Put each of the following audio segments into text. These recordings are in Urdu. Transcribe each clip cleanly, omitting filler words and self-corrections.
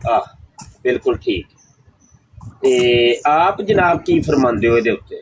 ਆਹ ਬਿਲਕੁਲ ਠੀਕ। ਤੇ ਆਪ ਜਨਾਬ ਕੀ ਫਰਮਾਉਂਦੇ ਹੋ ਇਹਦੇ ਉੱਤੇ?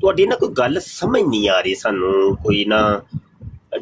ਤੁਹਾਡੀ ਨਾ ਕੋਈ ਗੱਲ ਸਮਝ ਨਹੀਂ ਆ ਰਹੀ ਸਾਨੂੰ, ਕੋਈ ਨਾ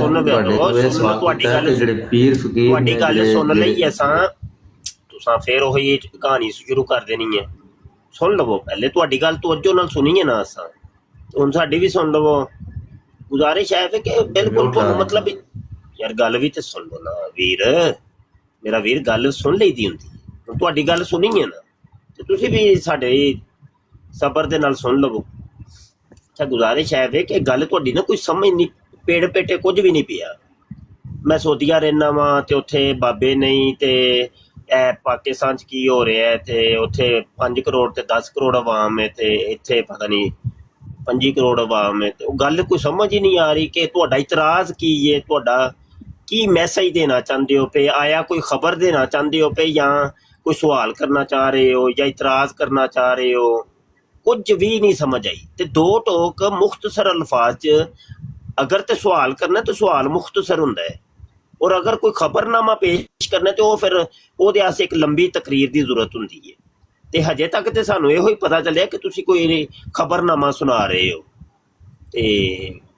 ਸੁਣ ਤੁਹਾਡੀ ਗੱਲ ਜਿਹੜੇ ਪੀਰ ਫਕੀਰ ਤੁਹਾਡੀ ਗੱਲ ਸੁਣ ਲਈ ਅਸਾਂ, ਤੁਸਾਂ ਫਿਰ ਉਹੀ ਕਹਾਣੀ ਸ਼ੁਰੂ ਕਰ ਦੇਣੀ ਹੈ। ਸੁਣ ਲਵੋ ਪਹਿਲੇ, ਤੁਹਾਡੀ ਗੱਲ ਤਵੱਜੋ ਨਾਲ ਸੁਣੀਏ ਨਾ ਅਸਾਂ, ਹੁਣ ਸਾਡੀ ਵੀ ਸੁਣ ਲਵੋ। ਗੁਜ਼ਾਰਿਸ਼ ਹੈ ਕਿ ਬਿਲਕੁਲ ਤੁਹਾਨੂੰ ਮਤਲਬ ਯਾਰ ਗੱਲ ਵੀ ਤੇ ਸੁਣ ਲਓ ਨਾ ਵੀਰ, ਮੇਰਾ ਵੀਰ ਗੱਲ ਸੁਣ ਲਈ ਦੀ ਹੁੰਦੀ। ਹੁਣ ਤੁਹਾਡੀ ਗੱਲ ਸੁਣੀਏ ਨਾ ਤੇ ਤੁਸੀਂ ਵੀ ਸਾਡੇ ਸਬਰ ਦੇ ਨਾਲ ਸੁਣ ਲਵੋ। ਅੱਛਾ ਗੁਜ਼ਾਰਿਸ਼ ਹੈ ਵੇ ਕਿ ਗੱਲ ਤੁਹਾਡੀ ਨਾ ਕੋਈ ਸਮਝ ਨਹੀਂ, ਪੇੜ ਪੇਟੇ ਕੁਝ ਵੀ ਨਹੀਂ ਪਿਆ। ਮੈਂ ਸੋਧੀਆ ਰਹਿੰਦਾ ਵਾਂ ਤੇ ਉੱਥੇ ਬਾਬੇ ਨਹੀਂ, ਤੇ ਇਹ ਪਾਕਿਸਤਾਨ 'ਚ ਕੀ ਹੋ ਰਿਹਾ ਹੈ, ਤੇ ਉੱਥੇ 5 ਕਰੋੜ ਤੇ 10 ਕਰੋੜ ਆਵਾਮ ਹੈ, ਤੇ ਇੱਥੇ ਪਤਾ ਨਹੀਂ 25 ਕਰੋੜ ਆਵਾਮ ਹੈ। ਤੇ ਉਹ ਗੱਲ ਕੋਈ ਸਮਝ ਹੀ ਨਹੀਂ ਆ ਰਹੀ ਕਿ ਤੁਹਾਡਾ ਇਤਰਾਜ਼ ਕੀ ਹੈ, ਤੁਹਾਡਾ ਕੀ ਮੈਸੇਜ ਦੇਣਾ ਚਾਹੁੰਦੇ ਹੋ ਪਏ, ਆਇਆ ਕੋਈ ਖਬਰ ਦੇਣਾ ਚਾਹੁੰਦੇ ਹੋ ਪਏ, ਜਾਂ ਕੋਈ ਸਵਾਲ ਕਰਨਾ ਚਾਹ ਰਹੇ ਹੋ, ਜਾਂ ਇਤਰਾਜ਼ ਕਰਨਾ ਚਾਹ ਰਹੇ ਹੋ। ਕੁਝ ਵੀ ਨਹੀਂ ਸਮਝ ਆਈ। ਤੇ ਦੋ ਟੋਕ ਮੁਖਤਸਰ ਅਲਫਾਜ਼ 'ਚ ਅਗਰ ਤੇ ਸਵਾਲ ਕਰਨਾ ਤਾਂ ਸਵਾਲ ਮੁਖਤਸਰ ਹੁੰਦਾ ਹੈ, ਔਰ ਅਗਰ ਕੋਈ ਖਬਰਨਾਮਾ ਪੇਸ਼ ਕਰਨਾ ਤੇ ਉਹ ਫਿਰ ਉਹਦੇ ਵਾਸਤੇ ਇੱਕ ਲੰਬੀ ਤਕਰੀਰ ਦੀ ਜ਼ਰੂਰਤ ਹੁੰਦੀ ਹੈ। ਤੇ ਹਜੇ ਤੱਕ ਤੇ ਸਾਨੂੰ ਇਹੋ ਹੀ ਪਤਾ ਚੱਲਿਆ ਕਿ ਤੁਸੀਂ ਕੋਈ ਖਬਰਨਾਮਾ ਸੁਣਾ ਰਹੇ ਹੋ, ਤੇ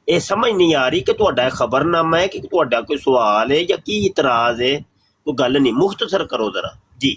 ਇਹ ਸਮਝ ਨਹੀਂ ਆ ਰਹੀ ਕਿ ਤੁਹਾਡਾ ਖਬਰਨਾਮਾ ਹੈ ਕਿ ਤੁਹਾਡਾ ਕੋਈ ਸਵਾਲ ਹੈ ਜਾਂ ਕੀ ਇਤਰਾਜ਼ ਹੈ। ਕੋਈ ਗੱਲ ਨਹੀਂ, ਮੁਖਤਸਰ ਕਰੋ ਜ਼ਰਾ ਜੀ।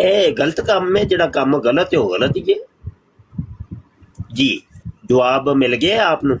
ਇਹ ਗਲਤ ਕੰਮ ਹੈ, ਜਿਹੜਾ ਕੰਮ ਗਲਤ ਹੈ ਉਹ ਗਲਤ ਹੀ ਹੈ ਜੀ। ਜਵਾਬ ਮਿਲ ਗਿਆ ਆਪ ਨੂੰ?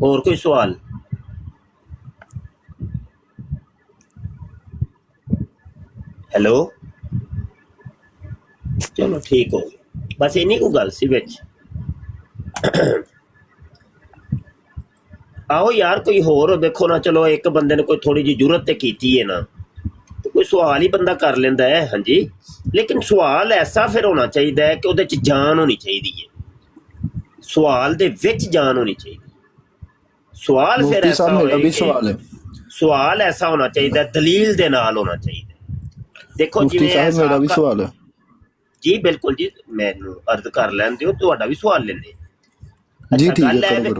ਹੋਰ ਕੋਈ ਸਵਾਲ? ਹੈਲੋ, ਚਲੋ ਠੀਕ ਹੋ ਗਿਆ, ਬਸ ਇੰਨੀ ਕੁ ਗੱਲ ਸੀ ਵਿੱਚ। ਆਓ ਯਾਰ ਕੋਈ ਹੋਰ ਦੇਖੋ ਨਾ, ਚਲੋ ਇੱਕ ਬੰਦੇ ਨੇ ਕੋਈ ਥੋੜੀ ਜਿਹੀ ਜ਼ਰੂਰਤ ਤੇ ਕੀਤੀ ਹੈ ਨਾ, ਤੇ ਕੋਈ ਸਵਾਲ ਹੀ ਬੰਦਾ ਕਰ ਲੈਂਦਾ ਹੈ। ਹਾਂਜੀ, ਲੇਕਿਨ ਸਵਾਲ ਐਸਾ ਫਿਰ ਹੋਣਾ ਚਾਹੀਦਾ ਹੈ ਕਿ ਉਹਦੇ 'ਚ ਜਾਨ ਹੋਣੀ ਚਾਹੀਦੀ ਹੈ, ਸਵਾਲ ਦੇ ਵਿੱਚ ਜਾਨ ਹੋਣੀ ਚਾਹੀਦੀ। ਸਵਾਲ ਫਿਰ ਐਸਾ ਹੋਏ, ਸਵਾਲ ਐਸਾ ਹੋਣਾ ਚਾਹੀਦਾ, ਦਲੀਲ ਦੇ ਨਾਲ ਹੋਣਾ ਚਾਹੀਦਾ। ਦੇਖੋ ਜਿਵੇਂ ਮੇਰਾ ਵੀ ਸਵਾਲ ਹੈ ਜੀ। ਬਿਲਕੁਲ ਜੀ, ਮੈਨੂੰ ਅਰਜ਼ ਕਰ ਲੈਣ ਦਿਓ, ਤੁਹਾਡਾ ਵੀ ਸਵਾਲ ਲੈਂਦੇ ਜੀ। ਗੱਲ ਹੈ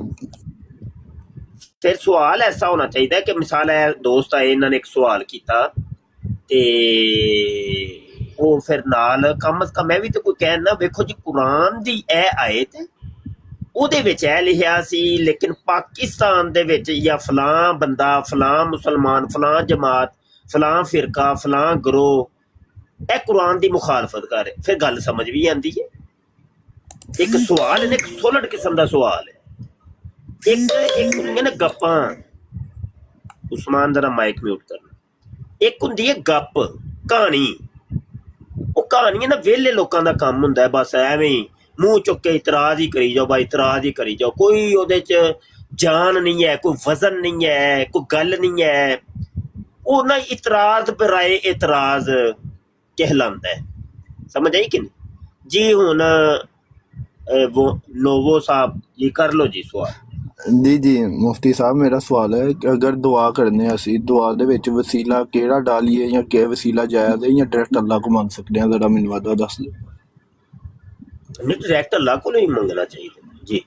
ਫਿਰ ਸਵਾਲ ਐਸਾ ਹੋਣਾ ਚਾਹੀਦਾ ਕਿ ਮਿਸਾਲ ਹੈ ਦੋਸਤ ਆਏ, ਇਹਨਾਂ ਨੇ ਇੱਕ ਸਵਾਲ ਕੀਤਾ ਤੇ ਉਹ ਫਿਰ ਨਾਲ ਕਮ ਅਜ਼ ਕਮ ਮੈਂ ਵੀ ਤਾਂ ਕੋਈ ਕਹਿਣ ਨਾ, ਵੇਖੋ ਜੀ ਕੁਰਾਨ ਦੀ ਇਹ ਆਇਤ ਉਹਦੇ ਵਿੱਚ ਇਹ ਲਿਖਿਆ ਸੀ, ਲੇਕਿਨ ਪਾਕਿਸਤਾਨ ਦੇ ਵਿੱਚ ਜਾਂ ਫਲਾਂ ਬੰਦਾ, ਫਲਾਂ ਮੁਸਲਮਾਨ, ਫਲਾਂ ਜਮਾਤ, ਫਲਾਂ ਫਿਰਕਾ, ਫਲਾਂ ਗਰੋਹ ਇਹ ਕੁਰਾਨ ਦੀ ਮੁਖਾਲਫਤ ਕਰ ਰਿਹਾ। ਫਿਰ ਗੱਲ ਸਮਝ ਵੀ ਆਉਂਦੀ ਹੈ। ਇੱਕ ਸਵਾਲ ਹੈ, ਇੱਕ ਸੋਲਡ ਕਿਸਮ ਦਾ ਸਵਾਲ ਹੈ। ਇੱਕ ਹੁੰਦੀਆਂ ਨੇ ਗੱਪਾਂ, ਉਸਮਾਨ ਜ਼ਰਾ ਮਾਈਕ ਮਿਊਟ ਕਰਨਾ। ਇੱਕ ਹੁੰਦੀ ਹੈ ਗੱਪ, ਕਹਾਣੀ। ਉਹ ਕਹਾਣੀਆਂ ਨਾ ਵਿਹਲੇ ਲੋਕਾਂ ਦਾ ਕੰਮ ਹੁੰਦਾ ਹੈ, ਬਸ ਐਵੇਂ ਹੀ ਮੂੰਹ ਚੁੱਕ ਕੇ ਇਤਰਾਜ਼ ਹੀ ਕਰੀ ਜਾਓ, ਇਤਰਾਜ਼ ਹੀ ਕਰੀ ਜਾਓ। ਕੋਈ ਉਹਦੇ 'ਚ ਜਾਨ ਨਹੀਂ ਹੈ, ਕੋਈ ਵਜ਼ਨ ਨਹੀਂ ਹੈ, ਕੋਈ ਗੱਲ ਨਹੀਂ ਹੈ। ਉਹ ਨਾ ਇਤਰਾਜ਼ ਬਰਾਏ ਇਤਰਾਜ਼ ਕਹਿਲਾਂਦਾ ਹੈ। ਸਮਝ ਆਈ ਕਿ ਨਹੀਂ ਜੀ? ਹੁਣ ਨੋਵੋ ਸਾਹਿਬ ਜੀ ਕਰ ਲਓ ਜੀ ਸਵਾਲ। ਜੀ ਮੁਫਤੀ ਸਾਹਿਬ, ਮੇਰਾ ਸਵਾਲ ਹੈ ਕਿ ਅਗਰ ਦੁਆ ਕਰਨੇ ਅਸੀਂ, ਦੁਆ ਦੇ ਵਿੱਚ ਵਸੀਲਾ ਕਿਹੜਾ ਡਾਲੀਏ, ਜਾਂ ਕਿ ਵਸੀਲਾ ਜਾਇਜ਼ ਹੈ ਜਾਂ ਡਾਇਰੈਕਟ ਅੱਲਾ ਕੋ ਮੰਗ ਸਕਦੇ ਹਾਂ? ਜ਼ਰਾ ਮੈਨੂੰ ਵਾਦਾ ਦੱਸ ਦਿਓ। ਨਹੀਂ, ਡਾਇਰੈਕਟ ਅੱਲਾ ਕੋਲੋਂ ਹੀ ਮੰਗਣਾ ਚਾਹੀਦਾ ਜੀ।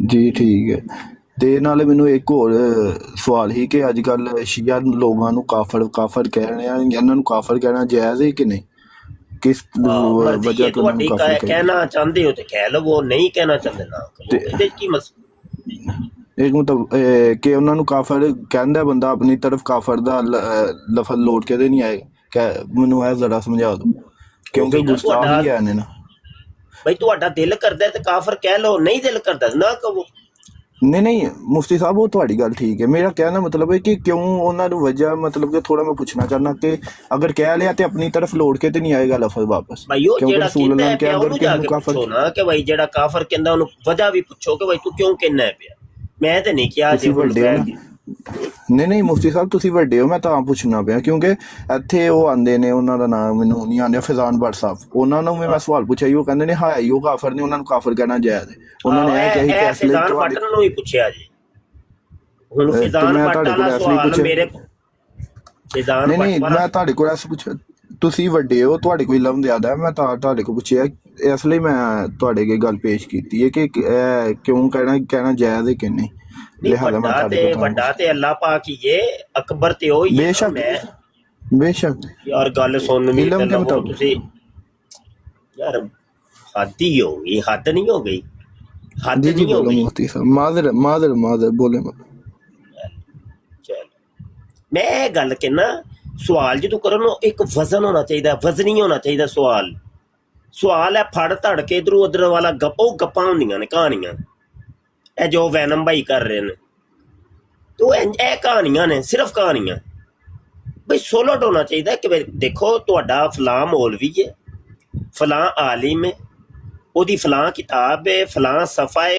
ਜੀ ਠੀਕ ਹੈ। ਤੇ ਨਾਲੇ ਮੈਨੂੰ ਇੱਕ ਹੋਰ ਸਵਾਲ ਹੀ ਕਿ ਅੱਜ ਕੱਲ੍ਹ ਸ਼ੀਆ ਲੋਕਾਂ ਨੂੰ ਕਾਫਰ ਕਹਿ ਰਹੇ ਆ, ਇਹਨਾਂ ਨੂੰ ਕਾਫਰ ਕਹਿਣਾ ਜਾਇਜ਼ ਹੈ ਕਿ ਨਹੀਂ? ਕਿਸ ਮਰਜ਼ੀ ਵਜ੍ਹਾ ਹੈ ਤੋਂ ਉਹਨਾਂ ਨੂੰ ਤੁਹਾਡੀ, ਕਾਫਰ ਕਹਿਣਾ ਚਾਹੁੰਦੇ ਹੋ ਤੇ ਕਹਿ ਲਵੋ, ਨਹੀਂ ਕਹਿਣਾ ਚਾਹੁੰਦੇ ਨਾ ਕਰੋ, ਇਹਦੇ 'ਚ ਕੀ ਮਸਲਾ? ਇੱਕ ਮਤਲਬ ਕਿ ਉਹਨਾਂ ਨੂੰ ਕਾਫਰ ਕਹਿੰਦਾ ਬੰਦਾ, ਆਪਣੀ ਤਰਫ ਕਾਫਰ ਦਾ ਲਫ਼ਜ਼ ਲੋਟ ਕੇ ਤੇ ਨਹੀਂ ਆਏ। ਮੈਨੂੰ ਇਹ ਜ਼ਰਾ ਸਮਝਾ ਦਿਓ, ਕਿਉਂਕਿ ਗੁਸਤਾਖ ਹੀ ਆਏ ਨੇ ਨਾ। ਬਈ ਤੁਹਾਡਾ ਦਿਲ ਕਰਦਾ ਤੇ ਕਾਫਰ ਕਹਿ ਲਓ, ਨਹੀਂ ਦਿਲ ਕਰਦਾ ਨਾ ਕਹੋ। ਨਹੀਂ ਮੁਫਤੀ ਸਾਹਿਬ, ਉਹ ਤੁਹਾਡੀ ਗੱਲ ਠੀਕ ਹੈ। ਮੇਰਾ ਕਹਿਣਾ ਮਤਲਬ ਹੈ ਕਿ ਕਿਉਂ ਉਹਨਾਂ ਨੂੰ ਵਜ੍ਹਾ, ਮਤਲਬ ਕਿ ਥੋੜਾ ਮੈਂ ਪੁੱਛਣਾ ਚਾਹੁੰਦਾ ਕਿ ਅਗਰ ਕਹਿ ਲਿਆ ਤੇ ਆਪਣੀ ਤਰਫ ਲੋੜ ਕੇ ਤੇ ਨਹੀਂ ਆਏਗਾ ਲਫ਼ਜ਼ ਵਾਪਸ? ਭਾਈ ਉਹ ਕਿਉਂਕਿ ਜਿਹੜਾ ਰਸੂਲ ਕਹਿੰਦਾ ਅੱਲਾਹ ਪਿਆ ਕੇ ਉਹਨੂੰ ਅੰਦਰ ਜਾ ਕਿਹਨੂੰ ਕੇ ਕਾਫਰ? ਪੁੱਛੋ ਨਾ ਕਿ ਭਾਈ ਜਿਹੜਾ ਕਾਫਰ ਕਹਿੰਦਾ ਉਹਨੂੰ ਵਜ੍ਹਾ ਵੀ ਪੁੱਛੋ ਕਿ ਭਾਈ ਤੂੰ ਕਿਉਂ ਕਹਿੰਦਾ ਪਿਆ। ਮੈਂ ਤੇ ਨਹੀਂ ਕਿਹਾ ਜੇ ਵੱਡੇ ਹੋ। ਨਹੀਂ ਮੁਫਤੀ ਸਾਹਿਬ, ਤੁਸੀਂ ਵੱਡੇ ਹੋ, ਮੈਂ ਤਾਂ ਪੁੱਛਣਾ ਪਿਆ ਕਿਉਂਕਿ ਇੱਥੇ ਉਹ ਆਉਂਦੇ ਨੇ, ਉਹਨਾਂ ਦਾ ਨਾਮ ਮੈਨੂੰ ਨਹੀਂ ਆਉਂਦਾ, ਫੈਜ਼ਾਨ ਭੱਟ ਸਾਹਿਬ, ਉਹਨਾਂ ਨੂੰ ਵੀ ਮੈਂ ਸਵਾਲ ਪੁੱਛਿਆ, ਉਹ ਕਹਿੰਦੇ ਨੇ ਹਾਈ ਉਹ ਕਾਫਰ ਨੇ, ਉਹਨਾਂ ਨੂੰ ਕਾਫਰ ਕਹਿਣਾ ਜਾਇਜ਼ ਹੈ। ਉਹਨਾਂ ਨੇ ਇਹ ਕਿਹਾ ਕਿ ਫੈਜ਼ਾਨ ਭੱਟ ਨੂੰ ਹੀ ਪੁੱਛਿਆ ਜੀ। ਹੁਣ ਫੈਜ਼ਾਨ ਭੱਟ ਵਾਲਾ ਸਵਾਲ ਮੇਰੇ ਕੋਲ, ਫੈਜ਼ਾਨ ਭੱਟ ਨਹੀਂ ਮੈਂ ਤੁਹਾਡੇ ਕੋਲ ਐਸ ਪੁੱਛਿਆ, ਤੁਸੀਂ ਵੱਡੇ ਹੋ, ਤੁਹਾਡੇ ਕੋਲ ਇਲਮ ਜ਼ਿਆਦਾ ਹੈ, ਮੈਂ ਤਾਂ ਤੁਹਾਡੇ ਕੋਲ ਪੁੱਛਿਆ, ਇਸ ਲਈ ਮੈਂ ਤੁਹਾਡੇ ਅੱਗੇ ਗੱਲ ਪੇਸ਼ ਕੀਤੀ ਹੈ ਕਿ ਕਿਉਂ ਕਹਿਣਾ ਜਾਇਜ਼ ਹੈ ਕਿ ਨਹੀਂ। ਵੱਡਾ ਤੇ ਅੱਲਾਹ ਪਾਕ ਹੀ ਏ, ਅਕਬਰ ਤੇ ਉਹ ਹੀ ਹੈ। ਬੇਸ਼ੱਕ ਯਾਰ ਗੱਲ ਸੁਣਨੀ ਤੁਸੀਂ ਯਾਰ, ਹੱਦ ਹੀ ਹੋ ਗਈ, ਹੱਦ ਨਹੀਂ ਹੋ ਗਈ, ਹੱਦ ਨਹੀਂ ਹੋ ਗਈ। ਮੁਫਤੀ ਸਾਹਿਬ ਮਾਜ਼ਰ ਬੋਲੇ। ਚਲ ਮੈਂ ਇਹ ਗੱਲ ਕਹਿਣਾ, ਸਵਾਲ ਜਦੋਂ ਕਰੋ ਨਾ ਇੱਕ ਵਜ਼ਨ ਹੋਣਾ ਚਾਹੀਦਾ, ਵਜ਼ਨੀ ਹੋਣਾ ਚਾਹੀਦਾ ਸਵਾਲ। ਸਵਾਲ ਹੈ ਫੜ ਧੜ ਕੇ ਇਧਰੋਂ ਉਧਰ ਵਾਲਾ, ਉਹ ਗੱਪਾਂ ਹੁੰਦੀਆਂ ਨੇ, ਕਹਾਣੀਆਂ। ਇਹ ਜੋ ਵੈਨਮ ਭਾਈ ਕਰ ਰਹੇ ਨੇ ਤੋ ਇਹ ਕਹਾਣੀਆਂ ਨੇ, ਸਿਰਫ ਕਹਾਣੀਆਂ। ਬਈ ਸੋਲਡ ਹੋਣਾ ਚਾਹੀਦਾ ਕਿ ਦੇਖੋ ਤੁਹਾਡਾ ਫਲਾਂ ਮੌਲਵੀ ਹੈ, ਫਲਾਂ ਆਲਿਮ ਹੈ, ਉਹਦੀ ਫਲਾਂ ਕਿਤਾਬ ਹੈ, ਫਲਾਂ ਸਫਾ ਹੈ,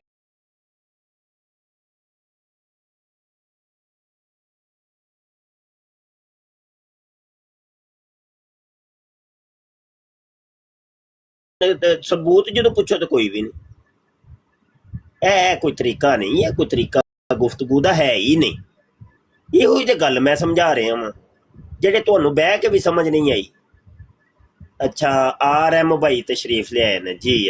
ਸਬੂਤ ਜਦੋਂ ਪੁੱਛੋ ਤਾਂ ਕੋਈ ਵੀ ਨਹੀਂ। ਇਹ ਕੋਈ ਤਰੀਕਾ ਨਹੀਂ ਹੈ, ਕੋਈ ਤਰੀਕਾ ਗੁਫ਼ਤਗੂ ਦਾ ਹੈ ਹੀ ਨਹੀਂ। ਇਹੋ ਹੀ ਤੇ ਗੱਲ ਮੈਂ ਸਮਝਾ ਰਿਹਾ ਵਾਂ, ਜਿਹੜੇ ਤੁਹਾਨੂੰ ਬਹਿ ਕੇ ਵੀ ਸਮਝ ਨਹੀਂ ਆਈ। ਅੱਛਾ, RM ਭਾਈ ਤਸ਼ਰੀਫ ਲੈ ਆਏ ਨੇ ਜੀ,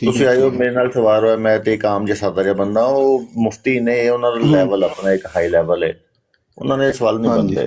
ਤੁਸੀਂ ਆਇਓ ਮੇਰੇ ਨਾਲ ਸਵਾਰ ਹੋਇਆ, ਮੈਂ ਤੇ ਇੱਕ ਆਮ ਜਿਹਾ ਸਾਦਾ ਜਿਹਾ ਬੰਦਾ। ਉਹ ਮੁਫਤੀ ਨੇ, ਉਹਨਾਂ ਦਾ ਲੈਵਲ ਆਪਣਾ ਇੱਕ ਹਾਈ ਲੈਵਲ ਹੈ, ਉਹਨਾਂ ਨੇ ਸਵਾਲ ਨਹੀਂ ਬੰਦੇ।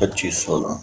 25-16,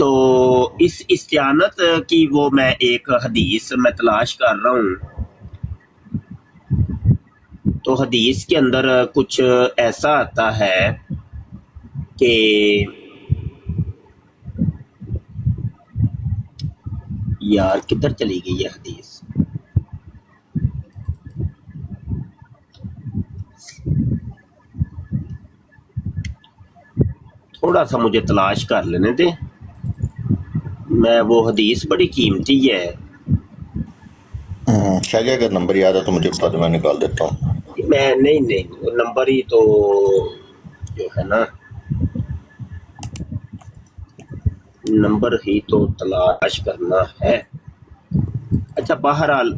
تو اس استعانت کی وہ میں ایک حدیث میں تلاش کر رہا ہوں، تو حدیث کے اندر کچھ ایسا آتا ہے کہ یار کدھر چلی گئی یہ حدیث، تھوڑا سا مجھے تلاش کر لینے دے، میں وہ حدیث بڑی قیمتی ہے۔ شاید اگر نمبر یاد ہے تو مجھے بتا دیں، میں نکال دیتا ہوں۔ میں نہیں وہ نمبر ہی تو جو ہے نا، نمبر ہی تو تلاش کرنا ہے۔ اچھا بہرحال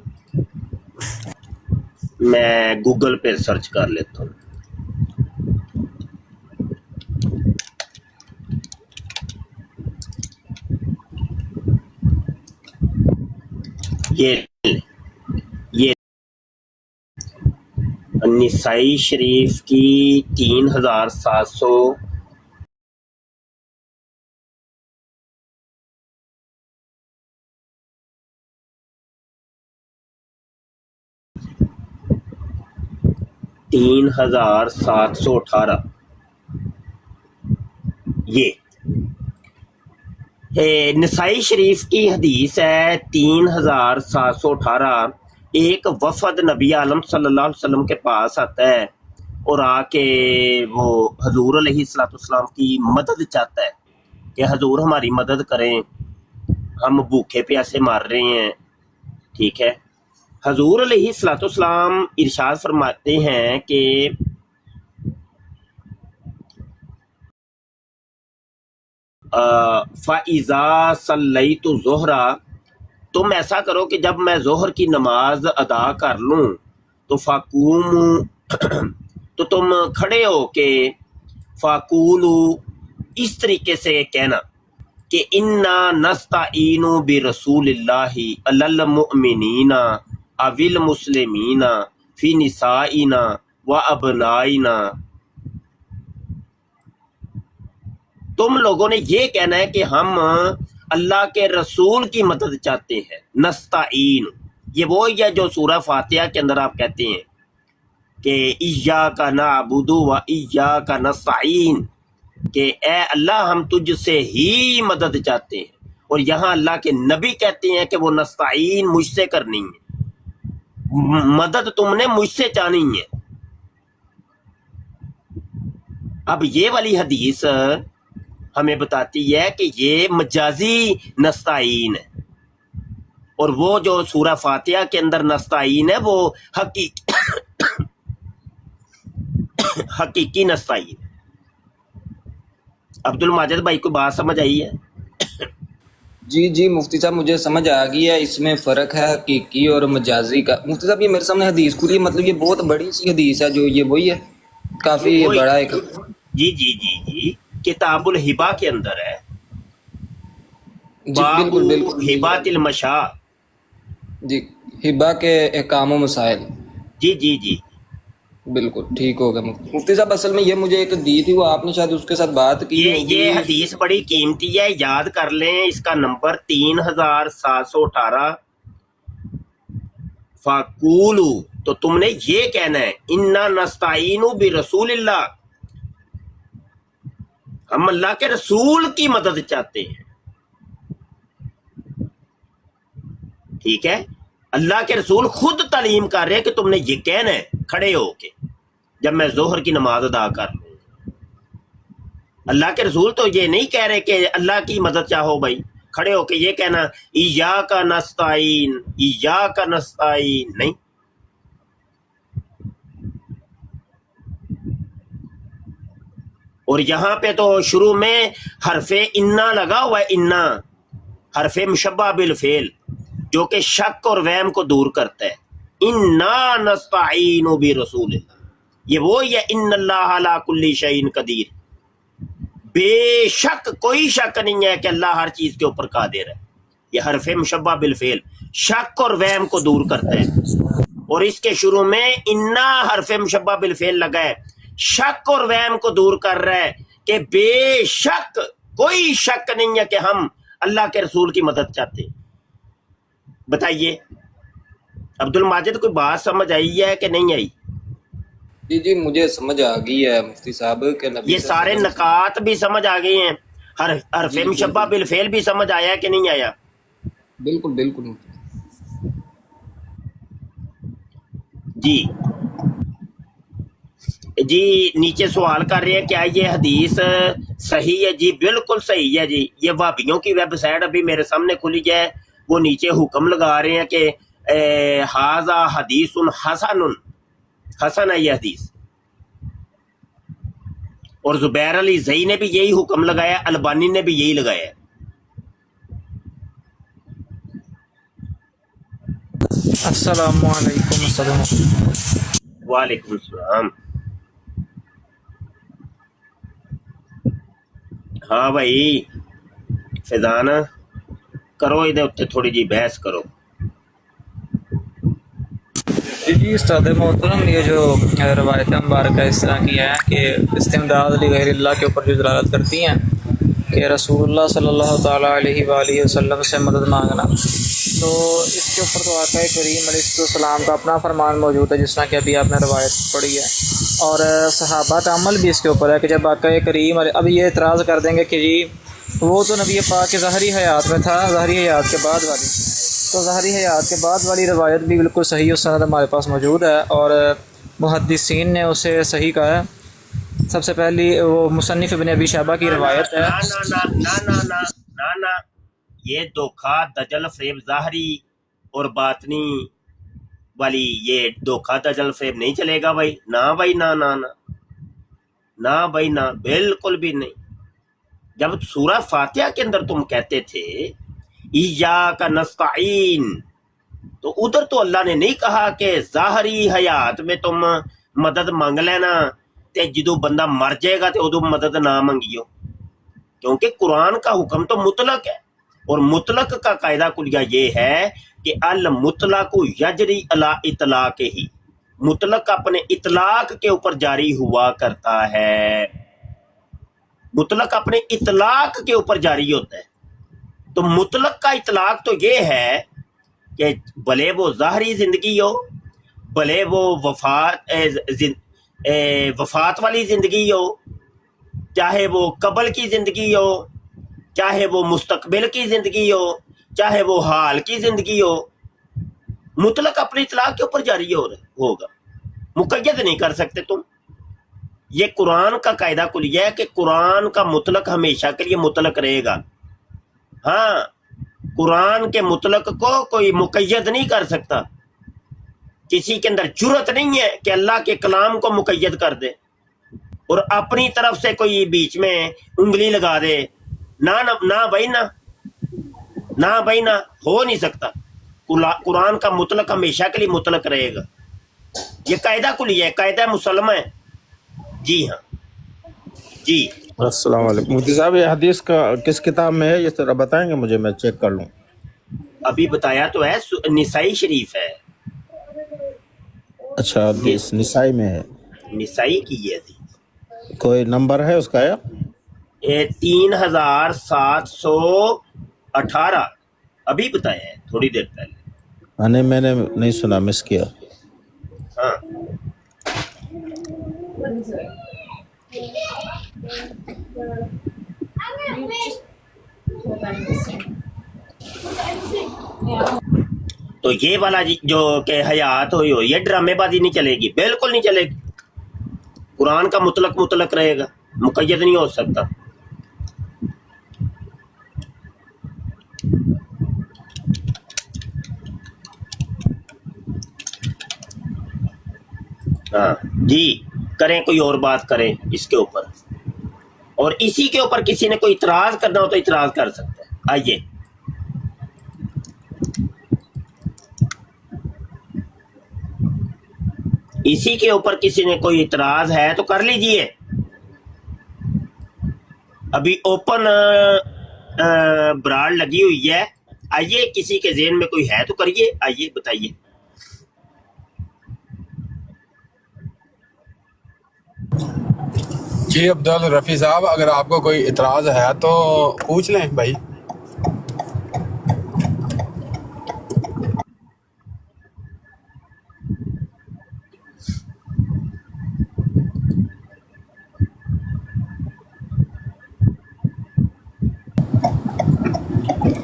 میں گوگل پہ سرچ کر لیتا ہوں۔ یہ نسائی شریف کی 3700 3718 یہ نسائی شریف کی حدیث ہے 3718۔ ایک وفد نبی عالم صلی اللہ علیہ وسلم کے پاس آتا ہے اور آ کے وہ حضور علیہ الصلوۃ والسلام کی مدد چاہتا ہے کہ حضور ہماری مدد کریں، ہم بھوکے پیاسے مار رہے ہیں، ٹھیک ہے۔ حضور علیہ الصلوۃ والسلام ارشاد فرماتے ہیں کہ فَإِذَا صَلَّيْتُ الظُّهْرَ، تم ایسا کرو کہ جب میں ظہر کی نماز ادا کر لوں تو فَقُومُوا تو تم کھڑے ہو کے فَقُولُوا اس طریقے سے کہنا کہ اِنَّا نَسْتَعِینُ بِرَسُولِ اللَّهِ عَلَى الْمُؤْمِنِينَ أَوِ الْمُسْلِمِينَ فِي نِسَائِنَا وَأَبْنَائِنَا۔ تم لوگوں نے یہ کہنا ہے کہ ہم اللہ کے رسول کی مدد چاہتے ہیں۔ نستعین یہ وہی ہے جو سورہ فاتحہ کے اندر آپ کہتے ہیں کہ ایاک نعبد و ایاک نستعین، کہ اے اللہ ہم تجھ سے ہی مدد چاہتے ہیں، اور یہاں اللہ کے نبی کہتے ہیں کہ وہ نستعین مجھ سے کرنی ہے، مدد تم نے مجھ سے چاہنی ہے۔ اب یہ والی حدیث ہمیں بتاتی ہے کہ یہ مجازی نستعین ہے، اور وہ جو سورہ فاتحہ کے اندر نستعین ہے وہ حقیقی نستعین ہے۔ عبد الماجد بھائی کو بات سمجھ آئی ہے؟ جی مفتی صاحب مجھے سمجھ آ گئی ہے، اس میں فرق ہے حقیقی اور مجازی کا۔ مفتی صاحب یہ میرے سامنے حدیث کھلی ہے، مطلب یہ بہت بڑی سی حدیث ہے، جو یہ وہی ہے، کافی وہی- بڑا ایک۔ جی کتاب الہبا کے اندر ہے، جی باب بالکل ہبات المشاء۔ جی ہبا کے احکام و مسائل، جی بالکل ٹھیک ہوگا مفتی صاحب۔ اصل میں یہ مجھے ایک دی تھی، وہ آپ نے شاید اس کے ساتھ بات کی ہوگی۔ یہ حدیث بڑی قیمتی ہے، یاد کر لیں اس کا نمبر 3718۔ فَقُولُوا تو تم نے یہ کہنا ہے اِنَّا نَسْتَعِینُ بِرَسُولِ اللہ، ہم اللہ کے رسول کی مدد چاہتے ہیں، ٹھیک ہے۔ اللہ کے رسول خود تعلیم کر رہے ہیں کہ تم نے یہ کہنا ہے کھڑے ہو کے جب میں ظہر کی نماز ادا کر لوں۔ اللہ کے رسول تو یہ نہیں کہہ رہے کہ اللہ کی مدد چاہو بھائی، کھڑے ہو کے یہ کہنا ایاک نستعین ایاک نستعین، نہیں۔ اور یہاں پہ تو شروع میں حرف انا لگا ہوا ہے، انا حرف مشبہ بالفعل جو کہ شک اور وہم کو دور کرتا ہے۔ انا نستعین برسول اللہ، یہ وہی ہے ان اللہ علی کل شیء قدیر، بے شک کوئی شک نہیں ہے کہ اللہ ہر چیز کے اوپر قادر ہے۔ یہ حرف مشبہ بالفعل شک اور وہم کو دور کرتا ہے، اور اس کے شروع میں انا حرف مشبہ بالفعل لگا ہے، شک اور وہم کو دور کر رہا ہے کہ بے شک کوئی شک نہیں ہے کہ ہم اللہ کے رسول کی مدد چاہتے ہیں. بتائیے عبد الماجد کوئی بات سمجھ آئی ہے کہ نہیں آئی؟ جی مجھے سمجھ آ گئی ہے مفتی صاحب کہ نبی یہ صلی اللہ سارے علیہ وسلم نکات بھی سمجھ آ گئے ہیں، حرف جی مشبہ بالفعل بھی سمجھ آیا کہ نہیں آیا؟ بالکل بالکل. جی جی نیچے سوال کر رہے ہیں کیا یہ حدیث صحیح ہے؟ جی بالکل صحیح ہے جی. یہ وہابیوں کی ویب سائٹ ابھی میرے سامنے کھلی ہے، وہ نیچے حکم لگا رہے ہیں کہ ھذا حدیث حسن ہے یہ حدیث. اور زبیر علی زئی نے بھی یہی حکم لگایا، البانی نے بھی یہی لگایا. السلام علیکم. وعلیکم السلام. ہاں بھائی فیضان کرو ادھر اتنے تھوڑی جی بحث کرو. جی استاد محترم، یہ جو روایتیں مبارکہ اس طرح کی ہیں کہ استمداد لغیر اللہ کے اوپر جو دلالت کرتی ہیں کہ رسول اللہ صلی اللہ تعالیٰ علیہ وآلہ وسلم سے مدد مانگنا، تو اس کے اوپر تو آقا کریم علیہ السلام کا اپنا فرمان موجود ہے، جس طرح کہ ابھی آپ نے روایت پڑھی ہے، اور صحابہ کا عمل بھی اس کے اوپر ہے کہ جب آقا کریم اب یہ اعتراض کر دیں گے کہ جی وہ تو نبی پاک کے ظاہری حیات میں تھا، ظاہری حیات کے بعد والی، تو ظاہری حیات کے بعد والی روایت بھی بالکل صحیح اس سند ہمارے پاس موجود ہے، اور محدثین نے اسے صحیح کہا ہے. سب سے پہلی وہ مصنف ابن ابی شیبہ کی روایت ہے. نہ یہ دھوکھا دجل فریب ظاہری اور باطنی والی یہ دھوکھا دجل فریب نہیں چلے گا بھائی. نہ بھائی نہ نہ نہ نہ بھائی نہ، بالکل بھی نہیں. جب سورہ فاتحہ کے اندر تم کہتے تھے ایاک نستعین، تو ادھر تو اللہ نے نہیں کہا کہ ظاہری حیات میں تم مدد مانگ لینا تے جدو بندہ مر جائے گا تو ادو مدد نہ منگیو، کیونکہ قرآن کا حکم تو مطلق ہے، اور مطلق کا قاعدہ کلیہ یہ ہے کہ المطلق یجری علی اطلاق ہی، مطلق اپنے اطلاق کے اوپر جاری ہوا کرتا ہے، مطلق اپنے اطلاق کے اوپر جاری ہوتا ہے. تو مطلق کا اطلاق تو یہ ہے کہ بھلے وہ ظاہری زندگی ہو، بھلے وہ وفات والی زندگی ہو، چاہے وہ قبل کی زندگی ہو، چاہے وہ مستقبل کی زندگی ہو، چاہے وہ حال کی زندگی ہو، مطلق اپنے اطلاق کے اوپر جاری ہوگا، مقید نہیں کر سکتے تم. یہ قرآن کا قاعدہ کلیہ ہے کہ قرآن کا مطلق ہمیشہ کے لیے مطلق رہے گا. ہاں قرآن کے مطلق کو کوئی مقید نہیں کر سکتا، کسی کے اندر جرت نہیں ہے کہ اللہ کے کلام کو مقید کر دے اور اپنی طرف سے کوئی بیچ میں انگلی لگا دے. نہ بھائی نہ، نہ بھائی نہ، ہو نہیں سکتا. قرآن کا مطلق ہمیشہ کے لیے مطلق رہے گا. یہ قاعدہ کلیہ ہے، قاعدہ مسلمہ ہے. جی ہاں جی. السلام علیکم مفتی صاحب، یہ حدیث کا کس کتاب میں ہے یہ ذرا بتائیں گے مجھے، میں چیک کر لوں. ابھی بتایا تو ہے، نسائی شریف ہے. اچھا حدیث نسائی میں ہے، نسائی کی یہ حدیث کوئی نمبر ہے اس کا یا؟ 3718 ابھی بتایا ہے تھوڑی دیر پہلے. نہیں میں نے نہیں سنا، مس کیا. ہاں تو یہ والا جو کہ حیات ہوئی ہو، یہ ڈرامے بازی نہیں چلے گی، بالکل نہیں چلے گی. قرآن کا مطلق رہے گا، مقید نہیں ہو سکتا. ہاں جی کریں، کوئی اور بات کریں اس کے اوپر، اور اسی کے اوپر کسی نے کوئی اعتراض کرنا ہو تو اعتراض کر سکتا ہے. آئیے اسی کے اوپر کسی نے کوئی اعتراض ہے تو کر لیجئے. ابھی اوپن براڑ لگی ہوئی ہے. آئیے کسی کے ذہن میں کوئی ہے تو کریے، آئیے بتائیے. جی عبدال رفیع صاحب، اگر آپ کو کوئی اعتراض ہے تو پوچھ لیں بھائی.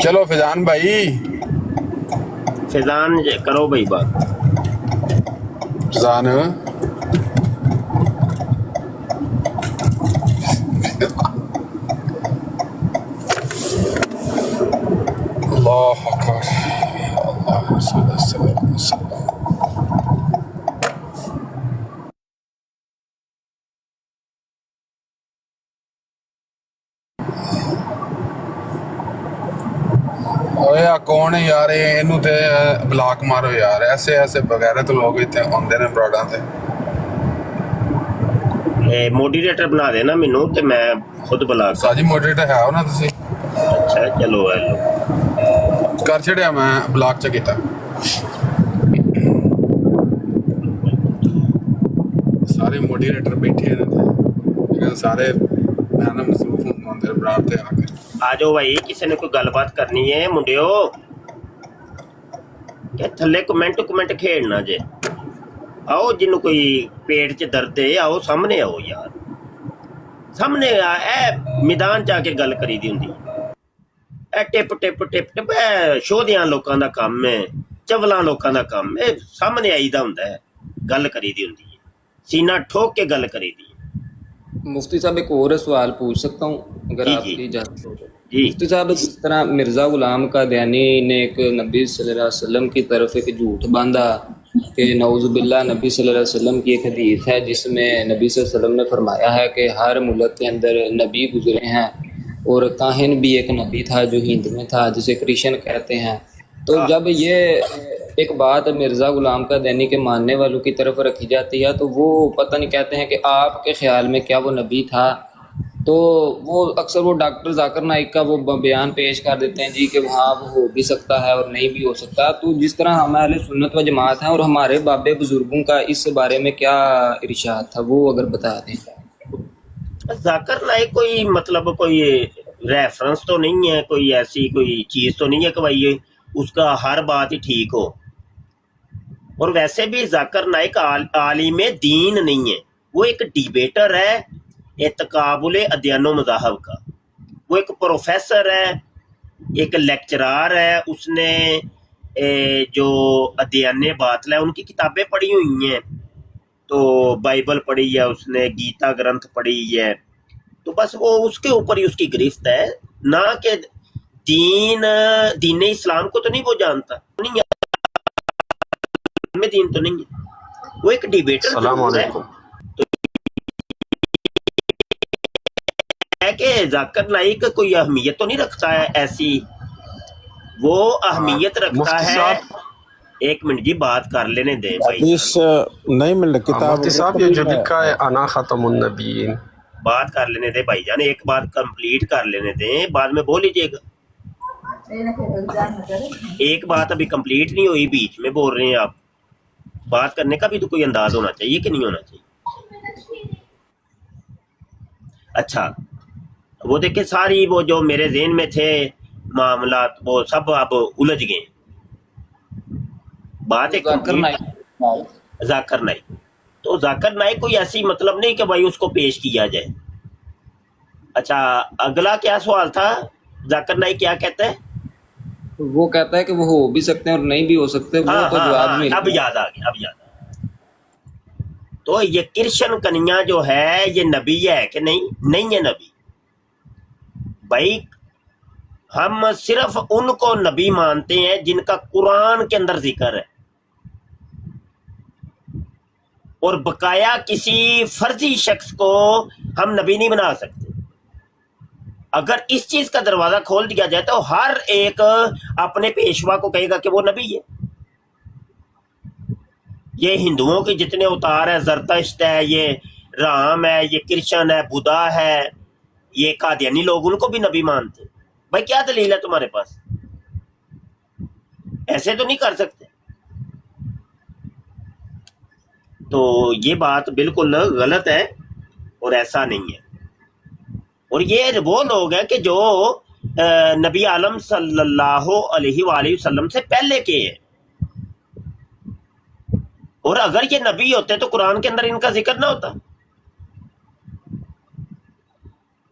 چلو فیضان بھائی. فیضان کرو بھائی بات. فیضان اللہ اکبر، اللہ صلی اللہ علیہ وسلم. اوے آ کون ہے یار؟ اینو تے بلاک مارو یار. ایسے ایسے بغیرت لوگ اتنے آندے نے براڈاں تے. موڈیریٹر بنا دینا مینوں تے میں خود بلا کر. ساجی موڈریٹر ہے ہو نا تسی؟ اچھا چلو ہیلو کر چھڑیا میں بلاک چ کیتا. سارے موڈریٹر بیٹھے ہیں لیکن سارے میں نا مصروف ہوں اندر برار تے آ کے. آ جاؤ بھائی، کسی نے کوئی گل بات کرنی ہے منڈیو کہ تھلے کمنٹ کھیڑنا جے. آؤ جنوں کوئی پیٹ چ درد ہے آؤ سامنے آؤ یار، سامنے اے میدان جا کے گل کری دی ہوندی. اے ٹپ ٹپ ٹپ ٹپ اے شودیاں لوکاں دا کام ہے، چولاں لوکاں دا کام ہے. سامنے آئی دا ہوندا ہے، گل کری دی ہوندی ہے، سینہ ٹھوک کے گل کری دی. مفتی صاحب ایک اور سوال پوچھ سکتا ہوں اگر جی آپ جی کی اجازت ہو تو؟ جی مفتی صاحب، جس طرح مرزا غلام قادیانی نے ایک نبی صلی اللہ علیہ وسلم کی طرف ایک جھوٹ باندھا کہ نعوذ باللہ نبی صلی اللہ علیہ وسلم کی ایک حدیث ہے جس میں نبی صلی اللہ علیہ وسلم نے فرمایا ہے کہ ہر ملک کے اندر نبی گزرے ہیں، اور کاہن بھی ایک نبی تھا جو ہند میں تھا جسے کرشن کہتے ہیں. تو جب یہ ایک بات مرزا غلام قادیانی کے ماننے والوں کی طرف رکھی جاتی ہے تو وہ پتہ نہیں کہتے ہیں کہ آپ کے خیال میں کیا وہ نبی تھا؟ تو وہ اکثر وہ ڈاکٹر ذاکر نائک کا وہ بیان پیش کر دیتے ہیں جی کہ وہاں وہ ہو بھی سکتا ہے اور نہیں بھی ہو سکتا. تو جس طرح ہم اہل سنت و جماعت ہیں اور ہمارے بابے بزرگوں کا اس بارے میں کیا ارشاد تھا وہ اگر بتا دیں. ذاکر نائک کوئی مطلب کوئی ریفرنس تو نہیں ہے، کوئی ایسی کوئی چیز تو نہیں ہے کہ بھائی اس کا ہر بات ہی ٹھیک ہو. اور ویسے بھی ذاکر نائک عالم دین نہیں ہے، وہ ایک ڈیبیٹر ہے تقابل ادیان و مذاہب کا. وہ ایک پروفیسر ہے، ایک لیکچرار ہے. اس نے جو ادیان باطل ہے ان کی کتابیں پڑھی ہوئی ہیں، تو بائبل پڑھی ہے اس نے، گیتا گرنتھ پڑھی ہے. تو بس وہ اس کے اوپر ہی اس کی گرفت ہے، نہ کہ دین اسلام کو تو نہیں وہ جانتا، نہیں میں دین تو نہیں ہے. وہ ایک ڈیبیٹر السلام ضرور ہے. علیکم. تو ہے کہ ذاکر نائک کوئی اہمیت تو نہیں رکھتا ہے ایسی، وہ اہمیت رکھتا مفتی ہے. صاحب، ایک منٹ جی بات کر لینے دیں بھائی حدیث جان، نہیں مل رہی کتاب. مفتی صاحب یہ جو لکھا ہے انا ختم النبیین، بات کر لینے دیں بھائی جان، ایک بات کمپلیٹ کر لینے دیں، بعد میں بول لیجیے گا. ایک بات ابھی کمپلیٹ نہیں ہوئی، بیچ میں بول رہے ہیں آپ. بات کرنے کا بھی تو کوئی انداز ہونا چاہیے کہ نہیں ہونا چاہیے. اچھا وہ دیکھیں ساری وہ جو میرے ذہن میں تھے معاملات وہ سب اب الجھ گئے. بات ایک ذاکر نائک ذاکر نائک، تو ذاکر نائک کوئی ایسی مطلب نہیں کہ بھائی اس کو پیش کیا جائے. اچھا اگلا کیا سوال تھا؟ ذاکر نائک کیا کہتا ہے؟ وہ کہتا ہے کہ وہ ہو بھی سکتے ہیں اور نہیں بھی ہو سکتے. وہ تو جواب میں اب یاد آ گیا، اب یاد آ گیا. تو یہ کرشن کنیا جو ہے یہ نبی ہے کہ نہیں؟ نہیں ہے نبی. بھائی ہم صرف ان کو نبی مانتے ہیں جن کا قرآن کے اندر ذکر ہے، اور بقایا کسی فرضی شخص کو ہم نبی نہیں بنا سکتے. اگر اس چیز کا دروازہ کھول دیا جائے تو ہر ایک اپنے پیشوا کو کہے گا کہ وہ نبی ہے. یہ ہندوؤں کے جتنے اوتار ہیں، زرتشت ہے، یہ رام ہے، یہ کرشن ہے، بدھا ہے، یہ قادیانی لوگ ان کو بھی نبی مانتے. بھائی کیا دلیل ہے تمہارے پاس؟ ایسے تو نہیں کر سکتے. تو یہ بات بالکل غلط ہے. اور ایسا نہیں ہے. اور یہ وہ لوگ ہیں کہ جو نبی عالم صلی اللہ علیہ وآلہ وسلم سے پہلے کے ہیں. اور اگر یہ نبی ہوتے تو قرآن کے اندر ان کا ذکر نہ ہوتا.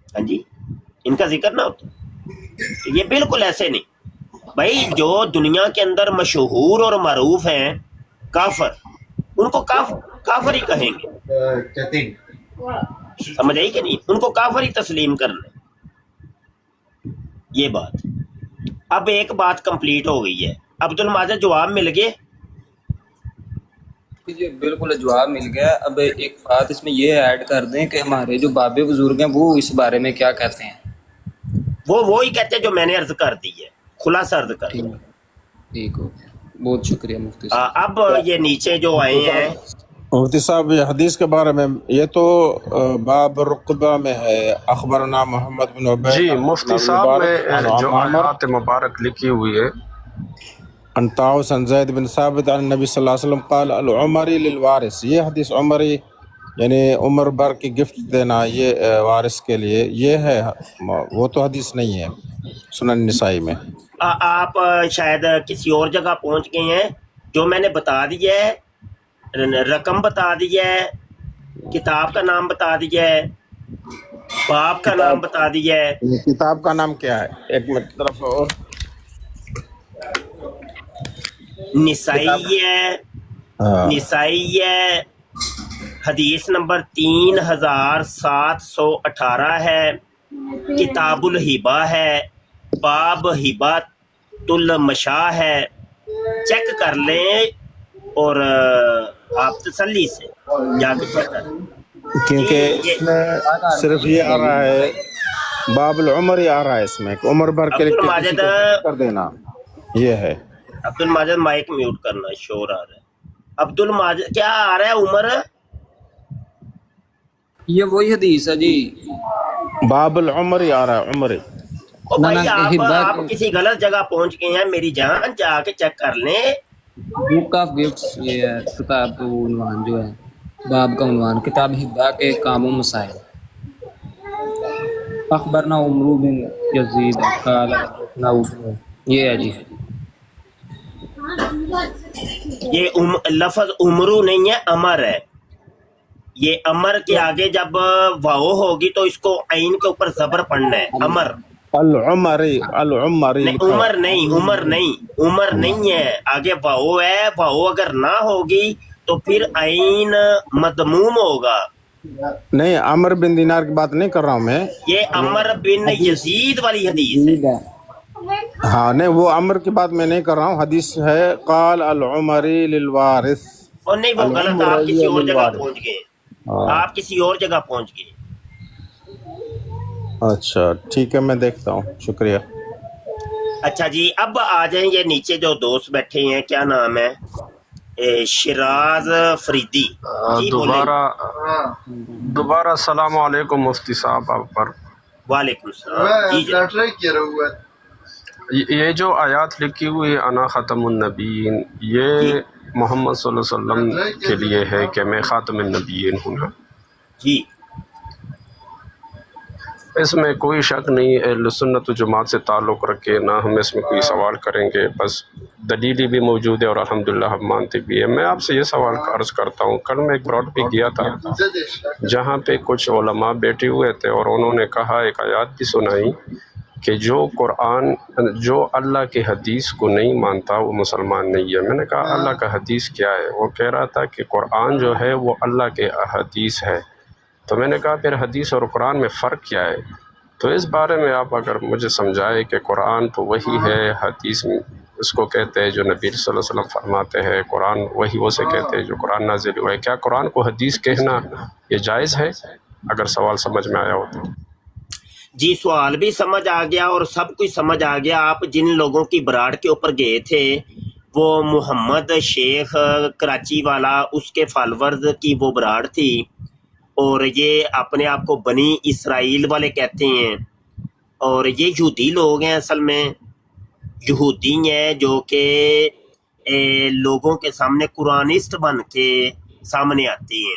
ہاں جی، ان کا ذکر نہ ہوتا. یہ بالکل ایسے نہیں بھائی. جو دنیا کے اندر مشہور اور معروف ہیں کافر، ان کو کافر ہی کہیں گے. سمجھ آئی کہ نہیں؟ ان کو کافر ہی تسلیم کرنا. یہ بات. اب ایک بات کمپلیٹ ہو گئی ہے. عبد الماجد جواب مل گئے؟ جی بالکل جواب مل گیا. اب ایک بات اس میں یہ ایڈ کر دیں کہ ہمارے جو باب بزرگ ہیں وہ اس بارے میں کیا کہتے ہیں. وہ وہی کہتے ہیں جو میں نے عرض کر دی ہے، خلاصہ عرض کر دی. ٹھیک ہو گیا، بہت شکریہ مفتی صاحب. اب یہ نیچے جو آئے ہیں مفتی صاحب یہ حدیث کے بارے میں، یہ تو باب رقبہ میں ہے. اخبرنا محمد بن عبید. جی مفتی صاحب میں جو آیات مبارک لکھی ہوئی ہے، عن طاؤس عن زید بن ثابت عن النبی صلی اللہ علیہ وسلم قال العمری للوارث. یہ حدیث عمری یعنی عمر بر کی گفٹ دینا یہ وارث کے لیے، یہ ہے. وہ تو حدیث نہیں ہے سنن نسائی میں. آپ شاید کسی اور جگہ پہنچ گئے ہیں. جو میں نے بتا دیا ہے، رقم بتا دیا ہے، کتاب کا نام بتا دیا ہے، باپ کا نام بتا دیا ہے. کتاب کا نام کیا ہے؟ ایک منٹ طرف اور. نسائی ہے، نسائی ہے. حدیث نمبر 3718 ہے. کتاب الہبہ ہے. باب ہبات المشاء ہے. چیک کر لیں اور آپ تسلی سے جا کے چیک کر لیں. کیونکہ اس میں صرف یہ آ رہا ہے، باب العمر ہی آ رہا ہے اس میں کہ عمر بھر کے عبد لیے الماجد کر دینا. یہ ہے عبد الماجد مائک میوٹ کرنا، شور آ رہا ہے. عبد الماجد کیا آ رہا ہے؟ عمر یہ وہی حدیث ہے جی، باب العمر ہی آ رہا ہے. عمر او بھائی آپ کسی غلط جگہ پہنچ گئے ہیں. میری جان جا کے چیک کر لیں. بک آف گفٹس یہ ہے کتاب کا عنوان جو ہے، باب کا عنوان کتاب ہبہ کے کام و مسائل. اخبرنا عمرو بن یزید قال حدثنا عمرو. یہ ہے جی. یہ لفظ عمرو نہیں ہے، امر ہے. یہ امر کے آگے جب واو ہوگی تو اس کو عین کے اوپر زبر پڑھنا ہے. امر العمری، العمری نہیں، عمر نہیں، عمر نہیں، عمر نہیں ہے. آگے واو ہے. واو اگر نہ ہوگی تو پھر عین مضموم ہوگا. نہیں، عمر بن دینار کی بات نہیں کر رہا ہوں میں. یہ عمر بن یزید والی حدیث ہے. ہاں نہیں، وہ عمر کی بات میں نہیں کر رہا ہوں. حدیث ہے قال العمری للوارث. اور نہیں، وہ غلط. آپ کسی اور جگہ پہنچ گئے. آپ کسی اور جگہ پہنچ گئے. اچھا ٹھیک ہے، میں دیکھتا ہوں. شکریہ. اچھا جی، اب آ جائیں. یہ نیچے جو دوست بیٹھے ہیں، کیا نام ہے؟ شراز فریدی. جی دوبارہ السلام علیکم مفتی صاحب آپ پر. وعلیکم السلام. یہ جو آیات لکھی ہوئی ہے انا ختم النبیین، یہ محمد صلی اللہ علیہ وسلم کے لیے ہے کہ میں خاتم النبیین ہوں نا؟ جی، اس میں کوئی شک نہیں. اہل سنت و جماعت سے تعلق رکھے نہ ہم اس میں کوئی سوال کریں گے. بس دلیلی بھی موجود ہے اور الحمدللہ ہم مانتے بھی ہیں. میں آپ سے یہ سوال عرض کرتا ہوں، کل میں ایک براڈ پہ گیا تھا جہاں پہ کچھ علماء بیٹھے ہوئے تھے اور انہوں نے کہا، ایک آیات بھی سنائی کہ جو قرآن، جو اللہ کے حدیث کو نہیں مانتا وہ مسلمان نہیں ہے. میں نے کہا اللہ کا حدیث کیا ہے؟ وہ کہہ رہا تھا کہ قرآن جو ہے وہ اللہ کے حدیث ہے. تو میں نے کہا پھر حدیث اور قرآن میں فرق کیا ہے؟ تو اس بارے میں آپ اگر مجھے سمجھائے کہ قرآن تو وہی ہے، حدیث اس کو کہتے ہیں جو نبی صلی اللہ علیہ وسلم فرماتے ہیں، قرآن وہی اسے کہتے ہیں جو قرآن نازل ہوا ہے. کیا قرآن کو حدیث کہنا یہ جائز ہے؟ اگر سوال سمجھ میں آیا ہو تو. جی سوال بھی سمجھ آ گیا اور سب کچھ سمجھ آ گیا. آپ جن لوگوں کی براڑ کے اوپر گئے تھے وہ محمد شیخ کراچی والا، اس کے فالورز کی وہ براڑ تھی. اور یہ اپنے آپ کو بنی اسرائیل والے کہتے ہیں. اور یہ یہودی لوگ ہیں، اصل میں یہودی ہیں جو کہ لوگوں کے سامنے قرآنسٹ بن کے سامنے آتے ہیں.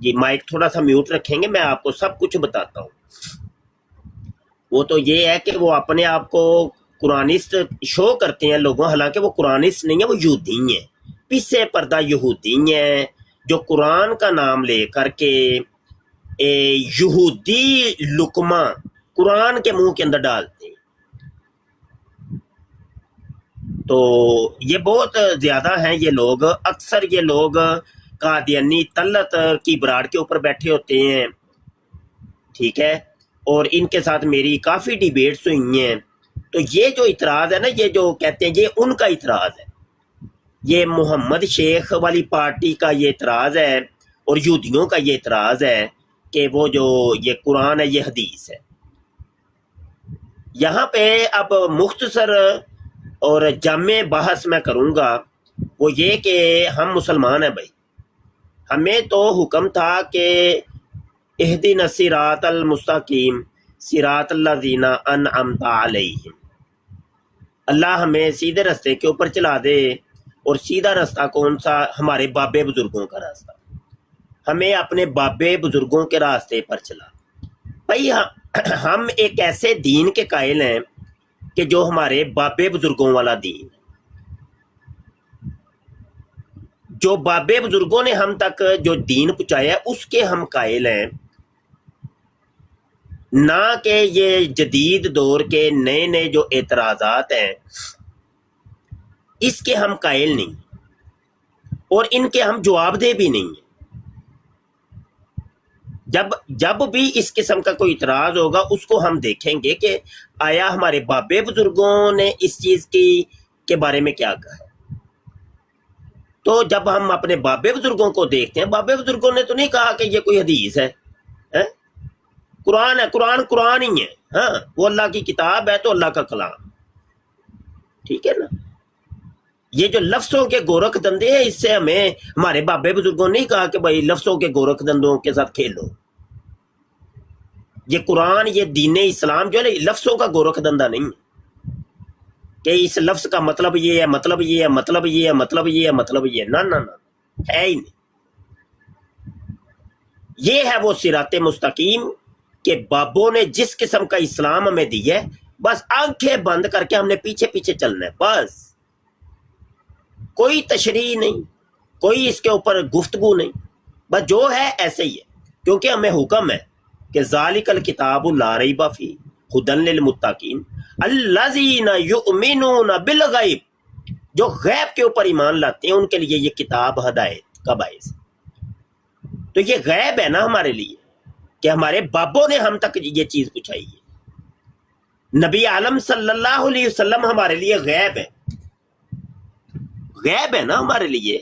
جی مائک تھوڑا سا میوٹ رکھیں گے، میں آپ کو سب کچھ بتاتا ہوں. وہ تو یہ ہے کہ وہ اپنے آپ کو قرآنسٹ شو کرتے ہیں لوگوں، حالانکہ وہ قرآنسٹ نہیں ہے، وہ یہودی ہیں، پیچھے پردہ یہودی ہیں جو قرآن کا نام لے کر کے یہودی لقمہ قرآن کے منہ کے اندر ڈالتے ہیں. تو یہ بہت زیادہ ہیں یہ لوگ. اکثر یہ لوگ قادیانی طلت کی براڑ کے اوپر بیٹھے ہوتے ہیں، ٹھیک ہے، اور ان کے ساتھ میری کافی ڈیبیٹس ہوئی ہیں. تو یہ جو اعتراض ہے نا، یہ جو کہتے ہیں یہ ان کا اعتراض ہے، یہ محمد شیخ والی پارٹی کا یہ اعتراض ہے اور یہودیوں کا یہ اعتراض ہے کہ وہ جو یہ قرآن ہے یہ حدیث ہے. یہاں پہ اب مختصر اور جامع بحث میں کروں گا، وہ یہ کہ ہم مسلمان ہیں بھائی، ہمیں تو حکم تھا کہ اہدنا الصراط المستقیم صراط الذین انعمت علیہم، اللہ ہمیں سیدھے راستے کے اوپر چلا دے. اور سیدھا راستہ کون سا؟ ہمارے بابے بزرگوں کا راستہ، ہمیں اپنے بابے بزرگوں کے راستے پر چلا. بھائی ہم ایک ایسے دین کے قائل ہیں کہ جو ہمارے بابے بزرگوں والا دین ہے، جو بابے بزرگوں نے ہم تک جو دین پہنچایا ہے اس کے ہم قائل ہیں، نہ کہ یہ جدید دور کے نئے نئے جو اعتراضات ہیں اس کے ہم قائل نہیں، اور ان کے ہم جواب دہ بھی نہیں ہیں. جب بھی اس قسم کا کوئی اعتراض ہوگا اس کو ہم دیکھیں گے کہ آیا ہمارے بابے بزرگوں نے اس چیز کے بارے میں کیا کہا ہے. تو جب ہم اپنے بابے بزرگوں کو دیکھتے ہیں، بابے بزرگوں نے تو نہیں کہا کہ یہ کوئی حدیث ہے، قرآن ہے، قرآن ہی ہے، ہاں وہ اللہ کی کتاب ہے تو اللہ کا کلام، ٹھیک ہے نا. یہ جو لفظوں کے گورکھ دندے ہیں، اس سے ہمیں ہمارے بابے بزرگوں نے نہیں کہا کہ بھائی لفظوں کے گورکھ دندوں کے ساتھ کھیلو. یہ قرآن، یہ دین اسلام جو ہے نا، لفظوں کا گورکھ دندہ نہیں ہے کہ اس لفظ کا مطلب یہ ہے، مطلب یہ ہے، مطلب یہ ہے، مطلب یہ ہے، مطلب یہ ہے، نہ نہ نہ، ہے ہی نہیں. یہ ہے وہ صراط مستقیم کہ بابوں نے جس قسم کا اسلام ہمیں دی ہے، بس آنکھیں بند کر کے ہم نے پیچھے پیچھے چلنا ہے، بس کوئی تشریح نہیں، کوئی اس کے اوپر گفتگو نہیں، بس جو ہے ایسے ہی ہے. کیونکہ ہمیں حکم ہے کہ ذالک الکتاب لا ریب فیہ ھدی للمتقین الذین یؤمنون بالغیب، جو غیب کے اوپر ایمان لاتے ہیں ان کے لیے یہ کتاب ہدایت کا باعث. تو یہ غیب ہے نا ہمارے لیے کہ ہمارے بابوں نے ہم تک یہ چیز پہنچائی ہے. نبی عالم صلی اللہ علیہ وسلم ہمارے لیے غیب ہے، غیب ہے نا ہمارے لیے.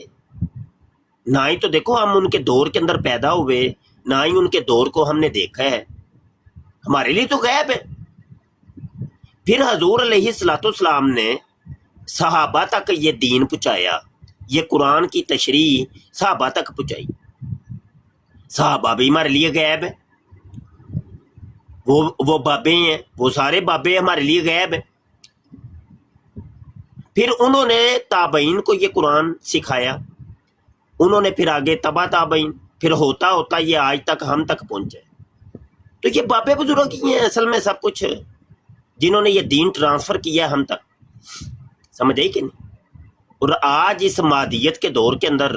نہ ہی تو دیکھو ہم ان کے دور کے اندر پیدا ہوئے، نہ ہی ان کے دور کو ہم نے دیکھا ہے، ہمارے لیے تو غیب ہے. پھر حضور علیہ الصلوۃ والسلام نے صحابہ تک یہ دین پہنچایا، یہ قرآن کی تشریح صحابہ تک پہنچائی. صحابہ بھی ہمارے لیے غیب ہے، وہ بابے ہیں، وہ سارے بابے ہمارے لیے غیب ہیں. پھر انہوں نے تابعین کو یہ قرآن سکھایا، انہوں نے پھر آگے تبع تابعین، پھر ہوتا ہوتا یہ آج تک ہم تک پہنچے. تو یہ بابے بزرگ ہی ہیں اصل میں سب کچھ، جنہوں نے یہ دین ٹرانسفر کیا ہے ہم تک. سمجھ آئی کہ نہیں؟ اور آج اس مادیت کے دور کے اندر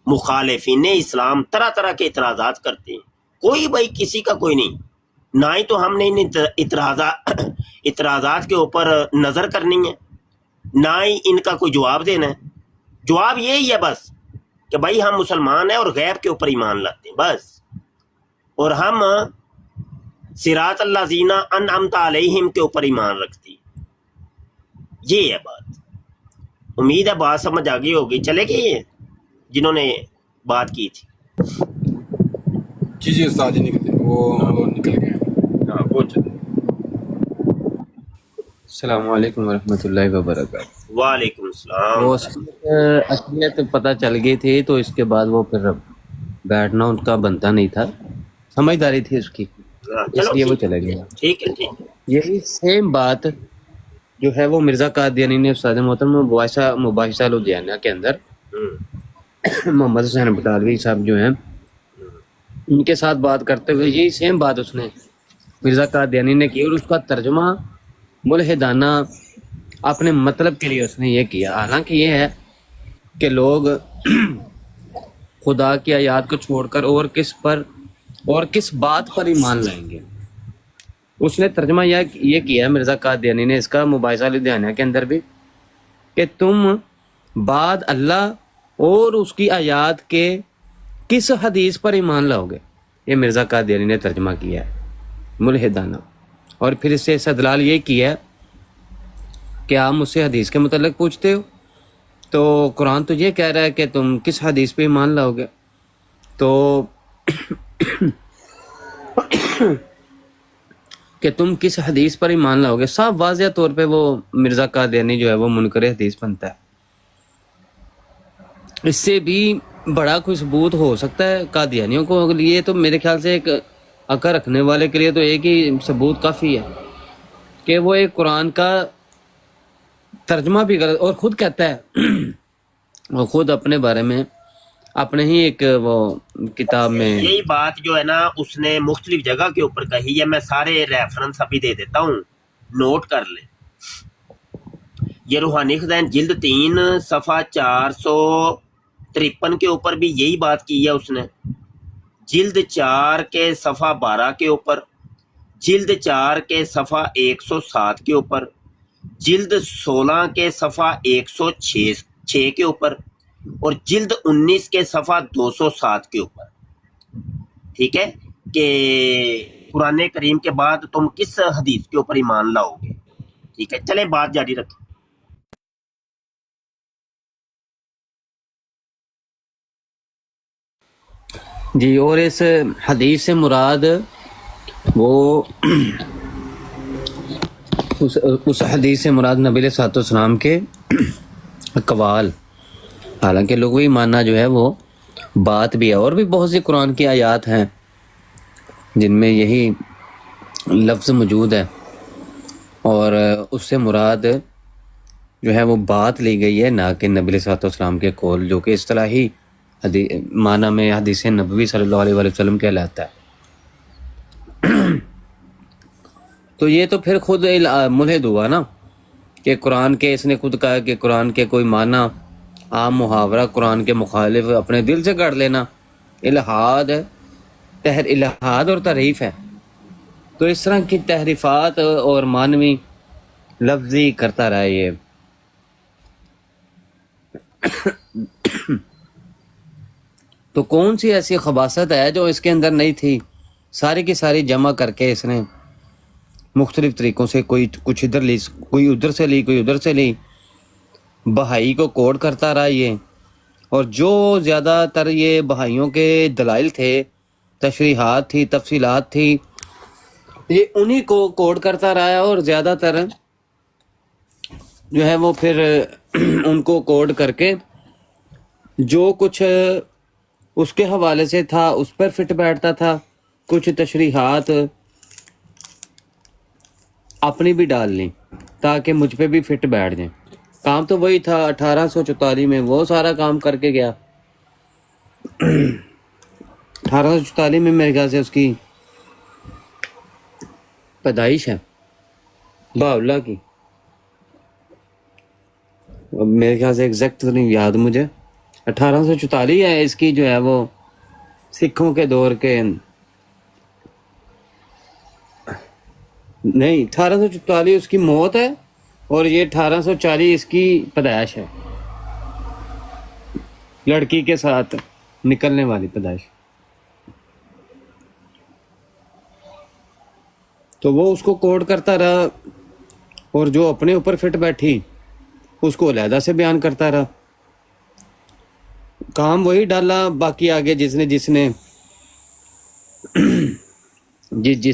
مخالفین اسلام طرح طرح کے اعتراضات کرتے ہیں، کوئی بھائی کسی کا کوئی نہیں. نہ ہی تو ہم نے ان اعتراضات کے اوپر نظر کرنی ہے، نہ ہی ان کا کوئی جواب دینا ہے. جواب یہی ہے بس کہ بھائی ہم مسلمان ہیں اور غیب کے اوپر ایمان لاتے ہیں بس، اور ہم صراط الذین انعمت علیہم کے اوپر ایمان رکھتے ہیں. یہ ہے بات. امید ہے بات سمجھ آ گئی ہوگی. چلے گئے جنہوں نے بات کی تھی. جی استاد جی وہ نکل گئے. السلام علیکم ورحمۃ اللہ وبرکاتہ. وعلیکم السلام. وہ اصلیت پتہ چل گئی تھی تو اس کے بعد وہ پھر بیٹھنا ان کا بنتا نہیں تھا، سمجھداری تھی اس کی، اس لیے وہ چلے گیا. ٹھیک ہے ٹھیک. یہی سیم بات جو ہے وہ مرزا قادیانی نے استاد محترم مباحثہ لدھیانہ کے اندر محمد حسین بٹالوی صاحب جو ہیں ان کے ساتھ بات کرتے ہوئے یہی سیم بات اس نے مرزا قادیانی نے کی، اور اس کا ترجمہ ملحدانہ اپنے مطلب کے لیے اس نے یہ کیا۔ حالانکہ یہ ہے کہ لوگ خدا کی آیات کو چھوڑ کر اور کس بات پر ایمان لائیں گے۔ اس نے ترجمہ یہ کیا ہے مرزا قادیانی نے، اس کا مباحثہ لدھیانہ کے اندر بھی، کہ تم بعد اللہ اور اس کی آیات کے کس حدیث پر ایمان لاؤ گے۔ یہ مرزا قادیانی نے ترجمہ کیا ہے ملحدانہ، اور پھر اس سے استدلال یہ کیا ہے کہ آپ مجھ سے حدیث کے متعلق پوچھتے ہو تو قرآن تو یہ کہہ رہا ہے کہ تم کس حدیث پہ ایمان لاؤ گے، تو کہ تم کس حدیث پر ایمان لاؤ گے، صاف واضح طور پہ وہ مرزا قادیانی جو ہے وہ منکر حدیث بنتا ہے۔ اس سے بھی بڑا کوئی ثبوت ہو سکتا ہے قادیانیوں کو لیے تو میرے خیال سے ایک عقل رکھنے والے کے لیے تو ایک ہی ثبوت کافی ہے کہ وہ ایک قرآن کا ترجمہ بھی غلط، اور خود کہتا ہے وہ خود اپنے بارے میں اپنے ہی ایک وہ کتاب میں یہی بات جو ہے نا اس نے مختلف جگہ کے اوپر کہی ہے، میں سارے ریفرنس ابھی دے دیتا ہوں، نوٹ کر لیں۔ یہ روحانی خزائن جلد 3 صفحہ 453 کے اوپر بھی یہی بات کی ہے اس نے، جلد 4 کے صفحہ 12 کے اوپر، جلد 4 کے صفحہ 107 کے اوپر، جلد 16 کے صفحہ 106 کے اوپر، اور جلد 19 کے صفحہ 207 کے اوپر۔ ٹھیک ہے کہ قرآن کریم کے بعد تم کس حدیث کے اوپر ایمان لاؤ گے۔ ٹھیک ہے، چلیں بات جاری رکھیں۔ جی، اور اس حدیث سے مراد وہ اس حدیث سے مراد نبی علیہ الصلوۃ والسلام کے اقوال، حالانکہ لوگوں کی ماننا جو ہے وہ بات بھی ہے، اور بھی بہت سی قرآن کی آیات ہیں جن میں یہی لفظ موجود ہے، اور اس سے مراد جو ہے وہ بات لی گئی ہے، نہ کہ نبی علیہ الصلوۃ والسلام کے قول، جو کہ اصطلاحی معنی میں حدیث نبوی صلی اللہ علیہ وسلم کہلاتا ہے۔ تو یہ تو پھر خود ملحد ہوا نا، کہ قرآن کے اس نے خود کہا کہ قرآن کے کوئی معنی عام محاورہ قرآن کے مخالف اپنے دل سے کر لینا الہاد اور تحریف ہے۔ تو اس طرح کی تحریفات اور معنوی لفظی کرتا رہا یہ۔ تو کون سی ایسی خباثت ہے جو اس کے اندر نہیں تھی، ساری کی ساری جمع کر کے اس نے مختلف طریقوں سے، کوئی کچھ ادھر لی، کوئی ادھر سے لی، کوئی ادھر سے لی، بہائی کو کوڈ کرتا رہا یہ۔ اور جو زیادہ تر یہ بہائیوں کے دلائل تھے، تشریحات تھی، تفصیلات تھی، یہ انہی کو کوڈ کرتا رہا ہے، اور زیادہ تر جو ہے وہ پھر ان کو کوڈ کر کے جو کچھ اس کے حوالے سے تھا اس پر فٹ بیٹھتا تھا، کچھ تشریحات اپنی بھی ڈال لیں تاکہ مجھ پہ بھی فٹ بیٹھ جائیں۔ کام تو وہی تھا، 1844 میں وہ سارا کام کر کے گیا۔ 1844 میں میرے خیال سے اس کی پیدائش ہے، بہاءاللہ کی، میرے خیال سے ایگزیکٹ نہیں یاد مجھے، 1844 ہے اس کی جو ہے وہ سکھوں کے دور کے، نہیں 1844 اس کی موت ہے، اور یہ 1840 اس کی پیدائش ہے، لڑکی کے ساتھ نکلنے والی پیدائش۔ تو وہ اس کو کوڈ کرتا رہا، اور جو اپنے اوپر فٹ بیٹھی اس کو علیحدہ سے بیان کرتا رہا، کام وہی ڈالا۔ باقی آگے جس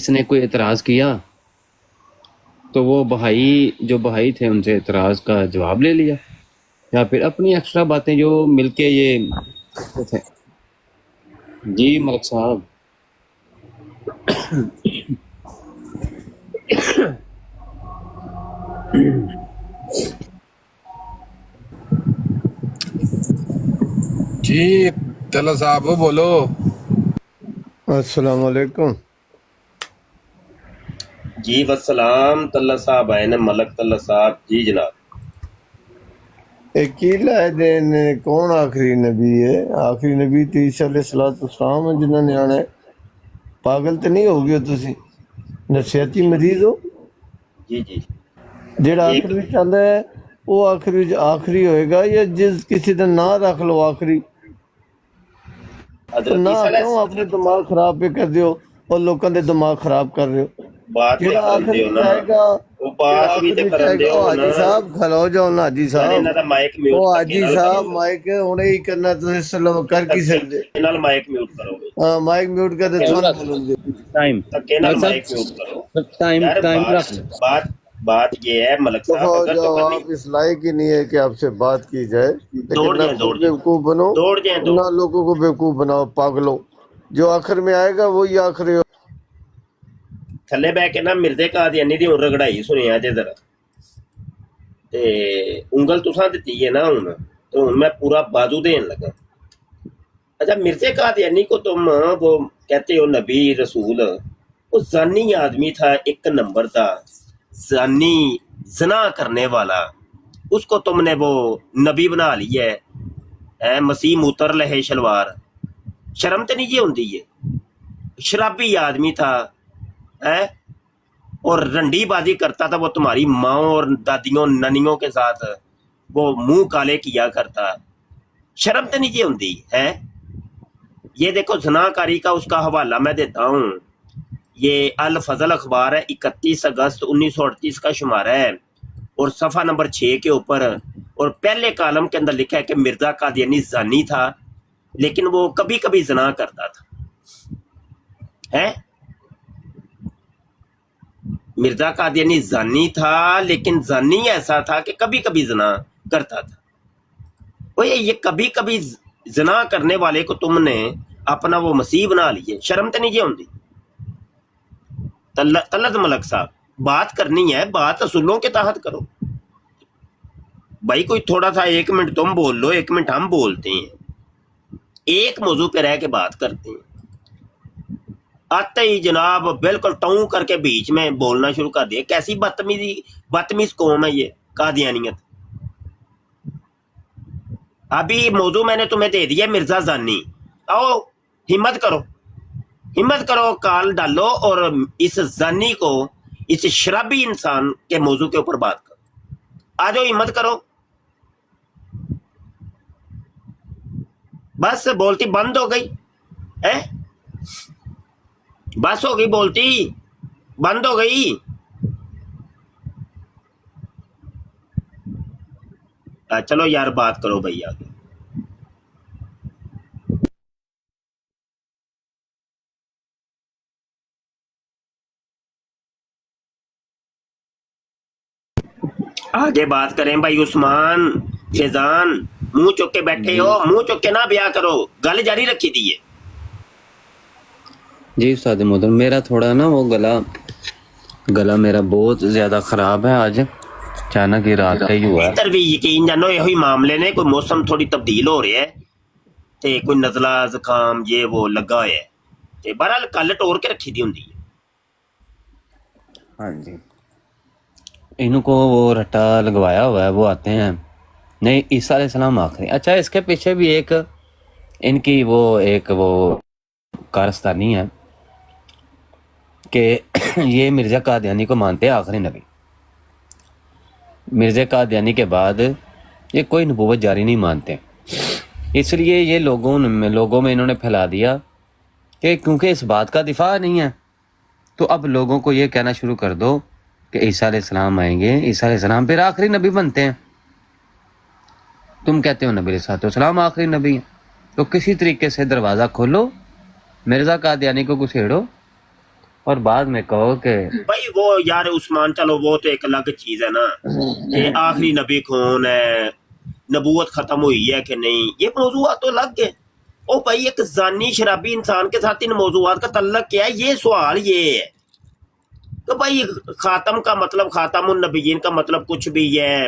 نے کوئی اعتراض کیا تو وہ جو بہائی تھے ان سے اعتراض کا جواب لے لیا، یا پھر اپنی ایکسٹرا باتیں جو مل کے یہ تھے۔ جی ملک صاحب، جی جی تلا صاحب بولو. السلام علیکم. جی والسلام. طلہ صاحب آئے نا, ملک طلہ صاحب. جی جناب. ایک ہی لائے دین کون آخری نبی ہے؟ آخری نبی تو عیسیٰ علیہ السلام ہے جنہوں نے آنا ہے. پاگل تو نہیں ہو گئے ہو تسی؟ نفسیاتی مریض ہو. جی جی. جیڑا ایک آخری وچ آندا ہے وہ آخری ہوئے گا, یا جس کسی دا نہ رکھ لو آخری. تو حضرت نہ عیسیٰ کیوں علیہ اپنے دماغ خراب پہ کر دیو اور لوکاں دے دماغ خراب کر رہے ہو. بات جیڑا تو کرن آخری دیو وچ نا, آئے گا, وہ جیڑا بات بھی آخری تے وچ کرن آئے گا, دیو او نا. حاجی صاحب کھلو جاؤ نا حاجی یار صاحب. انہاں دا مائک میوٹ او تکے حاجی نال صاحب کرو, مائک ہونے ہی کرنا, تسی سلو کر کی سکدے. تکے نال مائک میوٹ کرو گے. ہاں مائک میوٹ کر دے تکے تھوڑا نال بولن دے. ٹائم تکے نال ڈاکٹر مائک میوٹ کرو. صاحب ٹائم یار ٹائم بات رکھ لیں. بات یہ ہے ملک دفعہ صاحب, ہو اگر تو جاؤ, کرنی آپ اس لائق ہی نہیں ہے کہ آپ سے بات کی جائے. لیکن نہ خود بیوقوف بنو دوڑ جائیں نہ لوگوں کو بیوقوف بناؤ پاگلو. جو آخر میں آئے گا وہی آخری ہو. تھلے بہ کے نا مرزے قادیانی دی ہن رگڑائی سنیا جے ذرا, تے انگل تساں دتی ہے نا ہن, تو ہن میں پورا بازو دین لگا. اچھا مرزے قادیانی کو تم وہ کہتے ہو نبی رسول, وہ زانی آدمی تھا, ایک نمبر تھا زانی, زنا کرنے والا. اس کو تم نے وہ نبی بنا لیا ہے. مسیح اتر لہے شلوار. شرم تو نہیں جی ہوندی ہے. شرابی آدمی تھا اور رنڈی بازی کرتا تھا وہ تمہاری ماؤں اور دادیوں ننیوں کے ساتھ, وہ منہ کالے کیا کرتا. شرم تو نہیں جی ہوندی ہے. یہ دیکھو زنا کاری کا اس کا حوالہ میں دیتا ہوں. یہ الفضل اخبار ہے, 31 اگست 1938 کا شمارہ ہے, اور صفحہ نمبر 6 کے اوپر, اور پہلے کالم کے اندر لکھا ہے کہ مرزا قادیانی زانی تھا, لیکن وہ کبھی کبھی زنا کرتا تھا. مرزا قادیانی زانی تھا, لیکن زانی ایسا تھا کہ کبھی کبھی زنا کرتا تھا. وہ یہ کبھی کبھی زنا کرنے والے کو تم نے اپنا وہ مسیح بنا لیے. شرم تو نہیں جی ہوندی. طلعت ملک صاحب, بات کرنی ہے, بات اصولوں کے تحت کرو بھائی. کوئی تھوڑا سا 1 منٹ تم بول لو, 1 منٹ ہم بولتے ہیں, ایک موضوع پہ رہ کے بات کرتے ہیں. آتے ہی جناب بالکل ٹاؤں کر کے بیچ میں بولنا شروع کر دیا. کیسی بدتمیز قوم ہے یہ قادیانیت. ابھی موضوع میں نے تمہیں دے دیا مرزا زانی. آؤ ہمت کرو, کال ڈالو اور اس زانی کو, اس شرابی انسان کے موضوع کے اوپر بات کرو. آ جاؤ, ہمت کرو. بس بولتی بند ہو گئی, بس ہو گئی, بولتی بند ہو گئی. چلو یار بات کرو بھائی آگے. آگے بات کریں بھائی. عثمان فیضان منہ چک کے بیٹھے ہو, منہ چک کے نہ بیاہ کرو, گل جاری رکھی دی ہے. جی استاد محترم, میرا تھوڑا نا وہ گلا میرا بہت زیادہ خراب ہے آج, اچانک ہی رات کا ہی ہوا ہے. ادھر بھی یقین جانو یہ معاملے نے, کوئی موسم تھوڑی تبدیل ہو رہا ہے, تے کوئی نزلہ زکام یہ وہ لگا ہوا ہے, تے بہرحال کل ٹور کے رکھی دی ہوندی ہے. ہاں جی, ان کو وہ رٹا لگوایا ہوا ہے, وہ آتے ہیں نہیں عیسیٰ علیہ السلام آخری. اچھا اس کے پیچھے بھی ایک ان کی وہ کارستانی ہے کہ یہ مرزا قادیانی کو مانتے ہیں آخری نبی. مرزا قادیانی کے بعد یہ کوئی نبوت جاری نہیں مانتے, اس لیے یہ لوگوں میں انہوں نے پھیلا دیا کہ کیونکہ اس بات کا دفاع نہیں ہے, تو اب لوگوں کو یہ کہنا شروع کر دو کہ عیسیٰ علیہ السلام آئیں گے, عیسیٰ علیہ السلام پھر آخری نبی بنتے ہیں. تم کہتے ہو نبی علیہ السلام آخری نبی ہیں, تو کسی طریقے سے دروازہ کھولو, مرزا قادیانی کو گھسیڑو, اور بعد میں کہو کہ بھائی وہ یار عثمان, چلو وہ تو ایک الگ چیز ہے نا کہ آخری نبی کون ہے, نبوت ختم ہوئی ہے کہ نہیں, یہ موضوعات تو الگ ہے. او بھائی ایک زانی شرابی انسان کے ساتھ ان موضوعات کا تعلق کیا ہے؟ یہ سوال یہ ہے کہ بھائی خاتم کا مطلب, خاتم النبیین کا مطلب کچھ بھی ہے,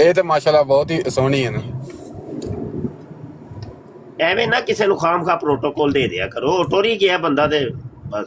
ਇਹ ਤੇ ਮਾਸ਼ਾਅੱਲਾ ਬਹੁਤ ਹੀ ਸੋਹਣੀ ਹੈ ਨਾ। ਐਵੇਂ ਨਾ ਕਿਸੇ ਨੂੰ ਖਾਮ-ਖਾ ਪ੍ਰੋਟੋਕੋਲ ਦੇ ਦਿਆ ਕਰੋ, ਟੋਰੀ ਗਿਆ ਬੰਦਾ ਤੇ ਬਸ।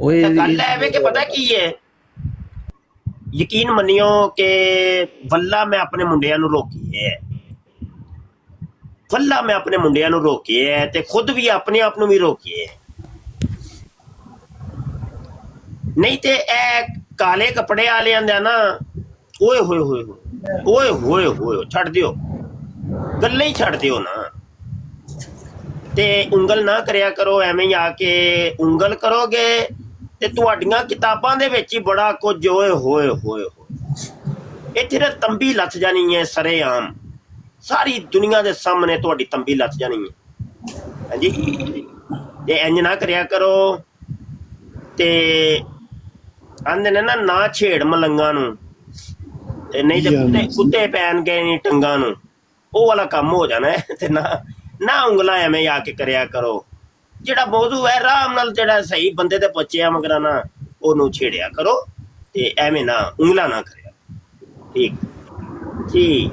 ਓਏ ਗੱਲ ਐਵੇਂ ਕਿ ਪਤਾ ਕੀ ਹੈ, ਯਕੀਨ ਮੰਨਿਓ ਕਿ ਵੱਲਾ ਮੈਂ ਆਪਣੇ ਮੁੰਡਿਆਂ ਨੂੰ ਰੋਕੀ ਹੈ, ਵੱਲਾ ਮੈਂ ਆਪਣੇ ਮੁੰਡਿਆਂ ਨੂੰ ਰੋਕਿਆ ਹੈ ਤੇ ਖੁਦ ਵੀ ਆਪਣੇ ਆਪ ਨੂੰ ਵੀ ਰੋਕਿਆ ਹੈ। ਨਹੀਂ ਤੇ ਇਹ ਕਾਲੇ ਕੱਪੜੇ ਵਾਲਿਆਂ ਦਾ ਨਾ, ਓਏ ਹੋਏ ਹੋਏ ਓਏ ਹੋਏ ਹੋਏ, ਛੱਡ ਦਿਓ ਗੱਲਾਂ ਹੀ, ਛੱਡ ਦਿਓ ਨਾ, ਤੇ ਉਂਗਲ ਨਾ ਕਰਿਆ ਕਰੋ। ਐਵੇਂ ਹੀ ਆ ਕੇ ਉਂਗਲ ਕਰੋਗੇ ਤੇ ਤੁਹਾਡੀਆਂ ਕਿਤਾਬਾਂ ਦੇ ਵਿੱਚ ਹੀ ਬੜਾ ਕੁਝ ਓਏ ਹੋਏ ਹੋਏ ਹੋਏ। ਇੱਥੇ ਤਾਂ ਤੰਬੀ ਲੱਥ ਜਾਣੀ ਹੈ ਸਰੇਆਮ, ਸਾਰੀ ਦੁਨੀਆ ਦੇ ਸਾਹਮਣੇ ਤੁਹਾਡੀ ਤੰਬੀ ਲੱਥ ਜਾਣੀ ਹੈ। ਹਾਂਜੀ ਤੇ ਇੰਜ ਨਾ ਕਰਿਆ ਕਰੋ। ਤੇ ਆਂਦੇ ਨੇ ਨਾ ਛੇੜ ਮਲੰਗਾਂ ਨੂੰ, ਤੇ ਨਹੀਂ ਤੇ ਕੁੱਤੇ ਪੈਣ ਗਏ ਨਹੀਂ ਟੰਗਾਂ ਨੂੰ, ਉਹ ਵਾਲਾ ਕੰਮ ਹੋ ਜਾਣਾ ਹੈ। ਤੇ ਨਾ ਉਂਗਲਾਂ ਐਵੇਂ ਆ ਕੇ ਕਰਿਆ ਕਰੋ। ਜਿਹੜਾ ਮੌਜੂ ਹੈ ਆਰਾਮ ਨਾਲ, ਜਿਹੜਾ ਸਹੀ ਬੰਦੇ ਤੇ ਪੁੱਛਿਆ ਮਗਰ ਨਾ ਉਹਨੂੰ ਛੇੜਿਆ ਕਰੋ, ਤੇ ਐਵੇਂ ਨਾ ਉਂਗਲਾਂ ਨਾ ਕਰਿਆ। ਠੀਕ ਠੀਕ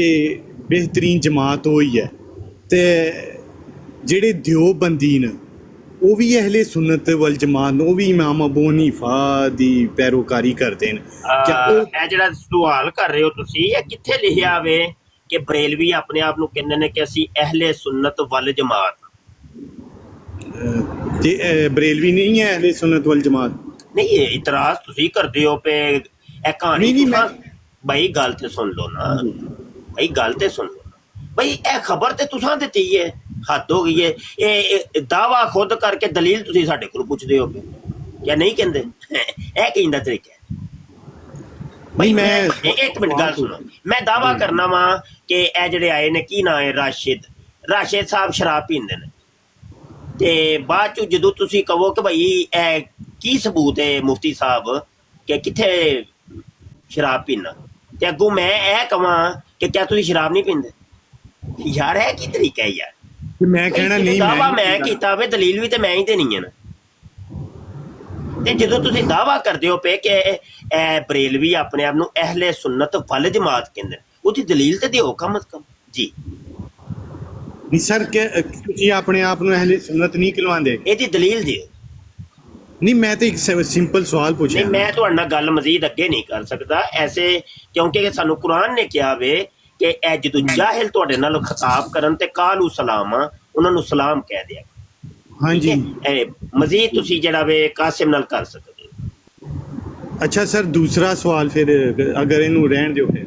ਕਿ ਬਿਹਤਰੀਨ ਜਮਾਤ ਹੋਈ ਹੈ ਤੇ ਜਿਹੜੇ ਦਿਓਬੰਦੀ ਨੇ ਉਹ ਵੀ ਅਹਲੇ ਸੁਨਨਤ ਵਲ ਜਮਾਤ ਨੇ, ਉਹ ਵੀ ਇਮਾਮ ਅਬੂ ਹਨੀਫਾ ਦੀ ਪੈਰੋਕਾਰੀ ਕਰਦੇ ਨੇ। ਇਹ ਜਿਹੜਾ ਸਵਾਲ ਕਰ ਰਹੇ ਹੋ ਤੁਸੀਂ, ਇਹ ਕਿੱਥੇ ਲਿਖਿਆ ਵੇ ਕਿ ਬਰੇਲਵੀ ਆਪਣੇ ਆਪ ਨੂੰ ਕਹਿੰਦੇ ਨੇ ਕਿ ਅਸੀਂ ਅਹਲੇ ਸੁਨਨਤ ਵਲ ਜਮਾਤ? ਤੇ ਬਰੇਲਵੀ ਨਹੀਂ ਹੈ ਅਹਲੇ ਸੁਨਨਤ ਵਲ ਜਮਾਤ? ਨਹੀਂ, ਇਹ ਇਤਰਾਜ਼ ਤੁਸੀਂ ਕਰਦੇ ਹੋ ਪੇ ਇਹ ਕਹਾਣੀ। ਭਾਈ ਗੱਲ ਤੇ ਸੁਣ ਲਓ ਨਾ, ਭਾਈ ਗੱਲ ਤੇ ਸੁਣ ਲਓ। ਭਾਈ ਇਹ ਖਬਰ ਤੇ ਤੁਸਾਂ ਦਿੱਤੀ ਹੈ, ਹੱਦ ਹੋ ਗਈ ਹੈ। ਇਹ ਦਾਵਾ ਖੁਦ ਕਰਕੇ ਦਲੀਲ ਤੁਸੀਂ ਸਾਡੇ ਕੋਲ ਪੁੱਛਦੇ ਹੋ ਜਾਂ ਨਹੀਂ ਕਹਿੰਦੇ? ਇਹ ਕਹਿੰਦਾ ਤਰੀਕਾ ਹੈ ਭਾਈ। ਮੈਂ ਇੱਕ ਮਿੰਟ ਗੱਲ ਸੁਣੋ, ਮੈਂ ਦਾਵਾ ਕਰਨਾ ਵਾ ਕਿ ਇਹ ਜਿਹੜੇ ਆਏ ਨੇ, ਕੀ ਨਾਂ ਹੈ, ਰਾਸ਼ਿਦ ਸਾਹਿਬ ਸ਼ਰਾਬ ਪੀਂਦੇ ਨੇ, ਤੇ ਬਾਅਦ ਚ ਜਦੋਂ ਤੁਸੀਂ ਕਹੋ ਕਿ ਭਾਈ ਇਹ ਕੀ ਸਬੂਤ ਹੈ ਮੁਫਤੀ ਸਾਹਿਬ ਕਿ ਕਿੱਥੇ ਸ਼ਰਾਬ ਪੀਣਾ, ਤੇ ਅੱਗੋਂ ਮੈਂ ਇਹ ਕਹਾਂ ਕਿ ਕਿਆ ਤੁਸੀਂ ਸ਼ਰਾਬ ਨਹੀਂ ਪੀਂਦੇ? ਯਾਰ ਇਹ ਕੀ ਤਰੀਕਾ ਹੈ ਯਾਰ? ਮੈਂ ਕਹਿਣਾ ਨਹੀਂ, ਦਾਵਾ ਮੈਂ ਕੀਤਾ ਵੇ, ਦਲੀਲ ਵੀ ਤੇ ਮੈਂ ਹੀ ਦੇਣੀ ਹੈ ਨਾ। ਤੇ ਜਦੋਂ ਤੁਸੀਂ ਦਾਵਾ ਕਰਦੇ ਹੋ ਪਏ ਕਿ ਇਹ ਬਰੇਲਵੀ ਆਪਣੇ ਆਪ ਨੂੰ ਅਹਲੇ ਸੁਨਨਤ ਵਲ ਜਮਾਤ ਕਹਿੰਦੇ, ਉਹਦੀ ਦਲੀਲ ਤੇ ਦਿਓ ਕਮ ਅਜ਼ ਕਮ ਜੀ। ਨਹੀਂ ਸਰ, ਕਿ ਤੁਸੀਂ ਆਪਣੇ ਆਪ ਨੂੰ ਅਹਲੇ ਸੁਨਨਤ ਨਹੀਂ ਕਹਿਲਾਉਂਦੇ, ਇਹਦੀ ਦਲੀਲ ਦਿਓ। ਨਹੀਂ, ਮੈਂ ਤਾਂ ਇੱਕ ਸਿੰਪਲ ਸਵਾਲ ਪੁੱਛਿਆ। ਨਹੀਂ, ਮੈਂ ਤੁਹਾਡੇ ਨਾਲ ਗੱਲ ਮਜ਼ੀਦ ਅੱਗੇ ਨਹੀਂ ਕਰ ਸਕਦਾ ਐਸੇ, ਕਿਉਂਕਿ ਸਾਨੂੰ ਕੁਰਾਨ ਨੇ ਕਿਹਾ ਵੇ ਕਿ ਇਹ ਜਦੋਂ ਜਾਹਿਲ ਤੁਹਾਡੇ ਨਾਲ ਖਿਤਾਬ ਕਰਨ ਤੇ ਕਾਲੂ ਸਲਾਮ, ਉਹਨਾਂ ਨੂੰ ਸਲਾਮ ਕਹਿ ਦਿਆ। ਹਾਂਜੀ, ਮਜ਼ੀਦ ਤੁਸੀਂ ਜਿਹੜਾ ਵੇ ਕਾਸਿਮ ਨਾਲ ਕਰ ਸਕਦੇ। ਅੱਛਾ ਸਰ, ਦੂਸਰਾ ਸਵਾਲ ਫਿਰ ਅਗਰ ਇਹਨੂੰ ਰਹਿਣ ਦਿਓ ਫਿਰ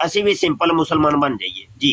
ਅਸੀਂ ਵੀ ਸਿੰਪਲ ਮੁਸਲਮਾਨ ਬਣ ਜਾਈਏ ਜੀ।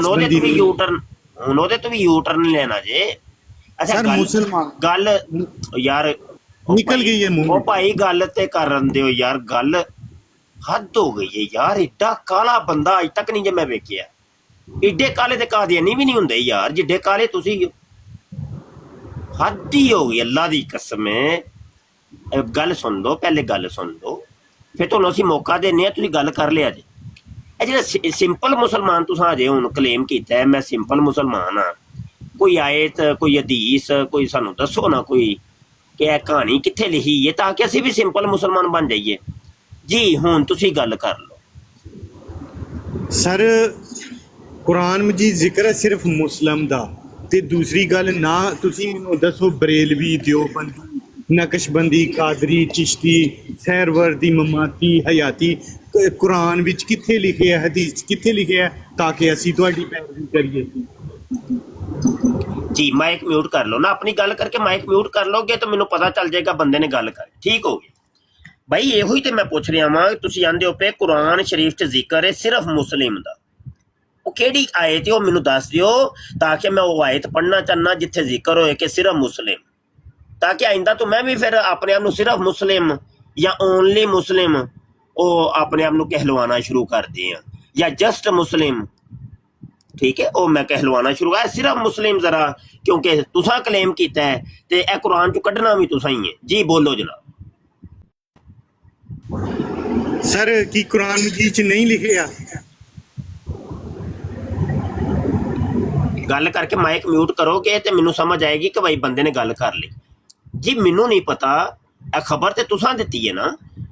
ਉਹਦੇ ਤੋਂ ਵੀ ਯੂਟਰਨ, ਹੁਣ ਉਹਦੇ ਤੋਂ ਵੀ ਯੂਟਰਨ ਲੈਣਾ ਜੇ। ਅੱਛਾ ਗੱਲ ਯਾਰ ਨਿਕਲ ਗਈ ਹੈ ਮੂੰਹ, ਉਹ ਭਾਈ ਗੱਲ ਤੇ ਕਰਨ ਦਿਓ ਯਾਰ, ਗੱਲ ਹੱਦ ਹੋ ਗਈ ਹੈ ਯਾਰ। ਏਡਾ ਕਾਲਾ ਬੰਦਾ ਅਜ ਤੱਕ ਨਹੀਂ ਜੇ ਮੈਂ ਵੇਖਿਆ। ਏਡੇ ਕਾਲੇ ਤੇ ਕਾਦੀਆਨੀ ਵੀ ਨਹੀਂ ਹੁੰਦੇ ਯਾਰ ਜਿੱਡੇ ਕਾਲੇ ਤੁਸੀਂ ਹੋ। ਹੱਦ ਹੀ ਹੋ ਗਈ ਅੱਲਾ ਦੀ ਕਸਮ ਹੈ। ਗੱਲ ਸੁਣ ਲਓ, ਪਹਿਲੇ ਗੱਲ ਸੁਣ ਲਓ, ਫਿਰ ਤੁਹਾਨੂੰ ਅਸੀਂ ਮੌਕਾ ਦਿੰਦੇ ਹਾਂ, ਤੁਸੀਂ ਗੱਲ ਕਰ ਲਿਆ ਜੇ। ਇਹ ਜਿਹੜਾ ਸਿੰਪਲ ਮੁਸਲਮਾਨ ਤੁਸੀਂ ਅਜੇ ਹੁਣ ਕਲੇਮ ਕੀਤਾ ਮੈਂ ਸਿੰਪਲ ਮੁਸਲਮਾਨ ਹਾਂ, ਕੋਈ ਆਇਤ ਕੋਈ ਹਦੀਸ ਕੋਈ ਸਾਨੂੰ ਦੱਸੋ ਨਾ ਕੋਈ ਕਿ ਇਹ ਕਹਾਣੀ ਕਿੱਥੇ ਲਿਖੀ ਹੈ ਤਾਂ ਕਿ ਅਸੀਂ ਵੀ ਸਿੰਪਲ ਮੁਸਲਮਾਨ ਬਣ ਜਾਈਏ ਜੀ। ਹੁਣ ਤੁਸੀਂ ਗੱਲ ਕਰ ਲਓ ਸਰ। ਕੁਰਾਨ ਮਜੀਦ ਜ਼ਿਕਰ ਹੈ ਸਿਰਫ ਮੁਸਲਮ ਦਾ, ਤੇ ਦੂਸਰੀ ਗੱਲ ਨਾ ਤੁਸੀਂ ਮੈਨੂੰ ਦੱਸੋ ਬਰੇਲਵੀ, ਦਿਓਬੰਦੀ, ਨਕਸ਼ਬੰਦੀ, ਕਾਦਰੀ, ਚਿਸ਼ਤੀ, ਸਹਿਰਵਰਦੀ, ਮਮਾਤੀ, ਹਯਾਤੀ ਕੁਰਾਨ ਵਿੱਚ ਕਿੱਥੇ ਲਿਖਿਆ, ਹਦੀਸ ਕਿੱਥੇ ਲਿਖਿਆ, ਤਾਂ ਕਿ ਅਸੀਂ ਤੁਹਾਡੀ ਪੈਰਵੀ ਕਰੀਏ ਜੀ। ਮਾਈਕ ਮਿਊਟ ਕਰ ਲਓ ਨਾ, ਆਪਣੀ ਗੱਲ ਕਰਕੇ ਮਾਈਕ ਮਿਊਟ ਕਰ ਲਓਗੇ ਤਾਂ ਮੈਨੂੰ ਪਤਾ ਚੱਲ ਜਾਏਗਾ ਬੰਦੇ ਨੇ ਗੱਲ ਕਰ। ਠੀਕ ਹੋ ਗਿਆ ਭਾਈ, ਇਹੋ ਹੀ ਤੇ ਮੈਂ ਪੁੱਛ ਰਿਹਾ ਵਾਂ। ਤੁਸੀਂ ਆਂਦੇ ਹੋ ਪਏ ਕੁਰਾਨ ਸ਼ਰੀਫ 'ਚ ਜ਼ਿਕਰ ਹੈ ਸਿਰਫ ਮੁਸਲਿਮ ਦਾ, ਉਹ ਕਿਹੜੀ ਆਇਤ ਹੈ ਉਹ ਮੈਨੂੰ ਦੱਸ ਦਿਓ ਤਾਂ ਕਿ ਮੈਂ ਉਹ ਆਇਤ ਪੜ੍ਹਨਾ ਚਾਹੁੰਦਾ ਜਿੱਥੇ ਜ਼ਿਕਰ ਹੋਏ ਕਿ ਸਿਰਫ ਮੁਸਲਿਮ, ਤਾਂ ਕਿ ਆਇੰਦਾ ਤੋਂ ਮੈਂ ਵੀ ਫਿਰ ਆਪਣੇ ਆਪ ਨੂੰ ਸਿਰਫ ਮੁਸਲਿਮ ਜਾਂ ਓਨਲੀ ਮੁਸਲਿਮ ਉਹ ਆਪਣੇ ਆਪ ਨੂੰ ਕਹਿਲਵਾਉਣਾ ਸ਼ੁਰੂ ਕਰਦੇ ਆ, ਜਾਂ ਜਸਟ ਮੁਸਲਿਮ, ਠੀਕ ਹੈ, ਉਹ ਮੈਂ ਕਹਿਲਵਾਉਣਾ ਸ਼ੁਰੂ ਕਰ ਸਿਰਫ ਮੁਸਲਿਮ ਜ਼ਰਾ, ਕਿਉਂਕਿ ਤੁਸਾਂ ਕਲੇਮ ਕੀਤਾ ਹੈ ਤੇ ਇਹ ਕੁਰਾਨ ਚੋਂ ਕੱਢਣਾ ਵੀ ਤੁਸਾਂ ਹੀ ਹੈ ਜੀ। ਬੋਲੋ ਜਨਾਬ। ਸਰ ਕੀ ਕੁਰਾਨ ਮਜੀਦ 'ਚ ਨਹੀਂ ਲਿਖਿਆ? ਗੱਲ ਕਰਕੇ ਮਾਈਕ ਮਿਊਟ ਕਰੋਗੇ ਤੇ ਮੈਨੂੰ ਸਮਝ ਆਏਗੀ ਕਿ ਭਾਈ ਬੰਦੇ ਨੇ ਗੱਲ ਕਰ ਲਈ ਜੀ। ਮੈਨੂੰ ਨਹੀਂ ਪਤਾ, ਇਹ ਖਬਰ ਤੇ ਤੁਸਾਂ ਦਿੱਤੀ ਹੈ ਨਾ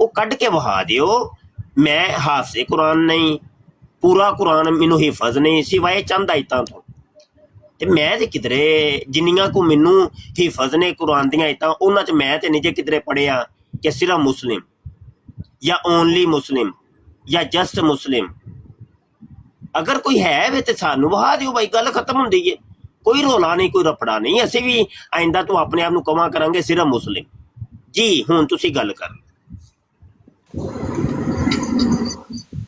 ਉਹ ਕੱਢ ਕੇ ਵਹਾ ਦਿਓ। ਮੈਂ ਹਾਫਜ਼ੇ ਕੁਰਾਨ ਨਹੀਂ, ਪੂਰਾ ਕੁਰਾਨ ਮੈਨੂੰ ਹਿਫਜ਼ ਨਹੀਂ ਸਿਵਾਏ ਚੰਦ ਆਇਤਾਂ ਤੋਂ, ਤੇ ਮੈਂ ਤੇ ਕਿਧਰੇ ਜਿੰਨੀਆਂ ਕੋ ਮੈਨੂੰ ਹਿਫਜ਼ ਨੇ ਕੁਰਾਨ ਦੀਆਂ ਆਇਤਾਂ ਉਹਨਾਂ 'ਚ ਮੈਂ ਤੇ ਨਹੀਂ ਜੇ ਕਿਧਰੇ ਪੜ੍ਹਿਆ ਕਿ ਸਿਰਫ ਮੁਸਲਿਮ ਜਾਂ ਓਨਲੀ ਮੁਸਲਿਮ ਜਾਂ ਜਸਟ ਮੁਸਲਿਮ। ਅਗਰ ਕੋਈ ਹੈ ਵੇ ਤੇ ਸਾਨੂੰ ਵਹਾ ਦਿਓ ਭਾਈ, ਗੱਲ ਖਤਮ ਹੁੰਦੀ ਹੈ। ਕੋਈ ਰੋਲਾ ਨਹੀਂ, ਕੋਈ ਰਪੜਾ ਨਹੀਂ। ਅਸੀਂ ਵੀ ਆਇੰਦਾ ਤੋਂ ਆਪਣੇ ਆਪ ਨੂੰ ਕਵਾਂ ਕਰਾਂਗੇ ਸਿਰਫ ਮੁਸਲਿਮ ਜੀ। ਹੁਣ ਤੁਸੀਂ ਗੱਲ ਕਰ।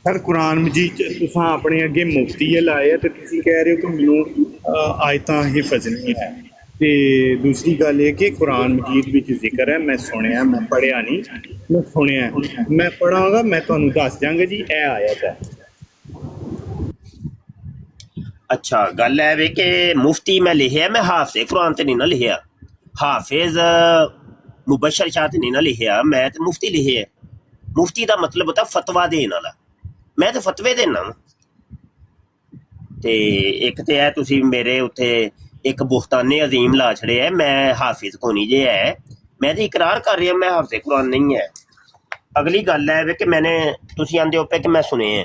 ਸਰ ਕੁਰਾਨ ਮਜੀਦ 'ਚ ਤੁਸੀਂ ਆਪਣੇ ਅੱਗੇ ਮੁਫਤੀ ਲਾਏ ਆ ਤੇ ਤੁਸੀਂ ਕਹਿ ਰਹੇ ਹੋ ਕਿ ਮੈਨੂੰ ਆਇਤਾਂ ਹਿਫਜ਼ ਨਹੀਂ ਹੈ। ਤੇ ਦੂਸਰੀ ਗੱਲ ਇਹ ਕਿ ਕੁਰਾਨ ਮਜੀਦ ਵਿੱਚ ਜ਼ਿਕਰ ਹੈ, ਮੈਂ ਸੁਣਿਆ, ਮੈਂ ਪੜ੍ਹਿਆ ਨਹੀਂ, ਮੈਂ ਸੁਣਿਆ। ਮੈਂ ਪੜ੍ਹਾਂਗਾ, ਮੈਂ ਤੁਹਾਨੂੰ ਦੱਸ ਦਿਆਂਗਾ ਜੀ ਇਹ ਆਇਤ ਹੈ। ਅੱਛਾ, ਗੱਲ ਹੈ ਵੇ ਕਿ ਮੁਫਤੀ ਮੈਂ ਲਿਖਿਆ, ਮੈਂ ਹਾਫਿਜ਼ ਕੁਰਾਨ ਤੇ ਨਹੀਂ ਨਾ ਲਿਖਿਆ, ਹਾਫਿਜ਼ ਮੁਬਸ਼ਰ ਸ਼ਾਹ ਤੇ ਨਹੀਂ ਨਾ ਲਿਖਿਆ, ਮੈਂ ਤੇ ਮੁਫਤੀ ਲਿਖਿਆ। ਮੁਫਤੀ ਦਾ ਮਤਲਬ ਹੁੰਦਾ ਫਤਵਾ ਦੇਣ ਵਾਲਾ, ਮੈਂ ਤੇ ਫਤਵੇ ਦੇਣਾ ਵਾ। ਤੇ ਇੱਕ ਤੇ ਹੈ ਤੁਸੀਂ ਮੇਰੇ ਉੱਤੇ ਇੱਕ ਬੁਖਤਾਨੇ ਅਜ਼ੀਮ ਲਾ ਛੜਿਆ, ਮੈਂ ਹਾਫਿਜ਼ ਕੋ ਨਹੀਂ ਜੇ ਹੈ, ਮੈਂ ਤੇ ਇਕਰਾਰ ਕਰ ਰਿਹਾ ਮੈਂ ਹਾਫਿਜ਼ ਕੁਰਾਨ ਨਹੀਂ ਹੈ। ਅਗਲੀ ਗੱਲ ਹੈ ਵੇ ਕਿ ਮੈਨੇ ਤੁਸੀਂ ਆਂਦੇ ਹੋ ਪਏ ਕਿ ਮੈਂ ਸੁਣੇ ਹੈ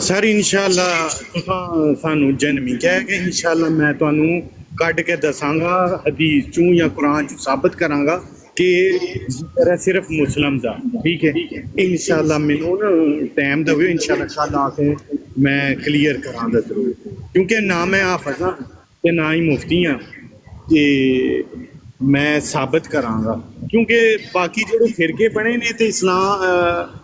ਸਰ ਇਨਸ਼ਾਅੱਲਾ ਤੁਸੀਂ ਸਾਨੂੰ ਜਨਮੀ ਕਹਿ ਕੇ ਇਨਸ਼ਾਅੱਲਾ ਮੈਂ ਤੁਹਾਨੂੰ ਕੱਢ ਕੇ ਦੱਸਾਂਗਾ ਹਦੀਸ ਚੋਂ ਜਾਂ ਕੁਰਾਨ ਚੋਂ ਸਾਬਤ ਕਰਾਂਗਾ ਕਿ ਜ਼ਿਕਰ ਹੈ ਸਿਰਫ ਮੁਸਲਮ ਦਾ, ਠੀਕ ਹੈ। ਇਨਸ਼ਾਅੱਲਾ ਮੈਨੂੰ ਨਾ ਟਾਈਮ ਦਿਓ, ਇਨਸ਼ਾਅੱਲਾ ਕੱਲ੍ਹ ਆ ਕੇ ਮੈਂ ਕਲੀਅਰ ਕਰਾਂਗਾ ਜ਼ਰੂਰ, ਕਿਉਂਕਿ ਨਾ ਮੈਂ ਹਾਫਿਜ਼ ਹਾਂ ਤੇ ਨਾ ਹੀ ਮੁਫਤੀ ਹਾਂ, ਤੇ ਮੈਂ ਸਾਬਤ ਕਰਾਂਗਾ। ਕਿਉਂਕਿ ਬਾਕੀ ਜਿਹੜੇ ਫਿਰਕੇ ਬਣੇ ਨੇ ਤੇ ਇਸਲਾਮ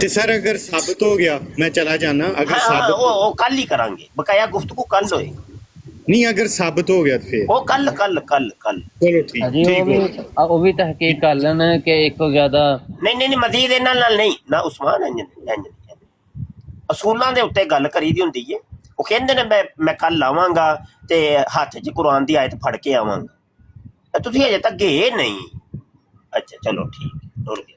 ਤੇ ਸਰ ਅਗਰ ਸਾਬਤ ਹੋ ਗਿਆ ਮੈਂ ਚਲਾ ਜਾਣਾ, ਅਗਰ ਸਾਬਤ ਉਹ ਕੱਲ ਹੀ ਕਰਾਂਗੇ, ਬਕਾਇਆ ਗੁਫ਼ਤਗੂ ਕੱਲ ਹੋਏਗੀ। ਨਹੀਂ ਅਗਰ ਸਾਬਤ ਹੋ ਗਿਆ ਤੇ ਫਿਰ ਉਹ ਕੱਲ ਚਲੋ ਠੀਕ ਉਹ ਵੀ ਤਹਿਕੀਕ ਕਰ ਲੈਣ ਕਿ ਇੱਕ ਤੋਂ ਜ਼ਿਆਦਾ ਨਹੀਂ ਮਜ਼ੀਦ ਇਹਨਾਂ ਨਾਲ ਨਹੀਂ ਨਾ ਉਸਮਾਨ ਇੰਜ ਅਸੂਲਾਂ ਦੇ ਉੱਤੇ ਗੱਲ ਕਰੀ ਦੀ ਹੁੰਦੀ ਹੈ। ਉਹ ਕਹਿੰਦੇ ਨੇ ਮੈਂ ਕੱਲ ਆਵਾਂਗਾ ਤੇ ਹੱਥ 'ਚ ਕੁਰਾਨ ਦੀ ਆਇਤ ਫੜ ਕੇ ਆਵਾਂਗਾ, ਤੁਸੀਂ ਅਜੇ ਤੱਕ ਗਏ ਨਹੀਂ। ਅੱਛਾ ਚਲੋ ਠੀਕ, ਟੁਰ ਗਿਆ।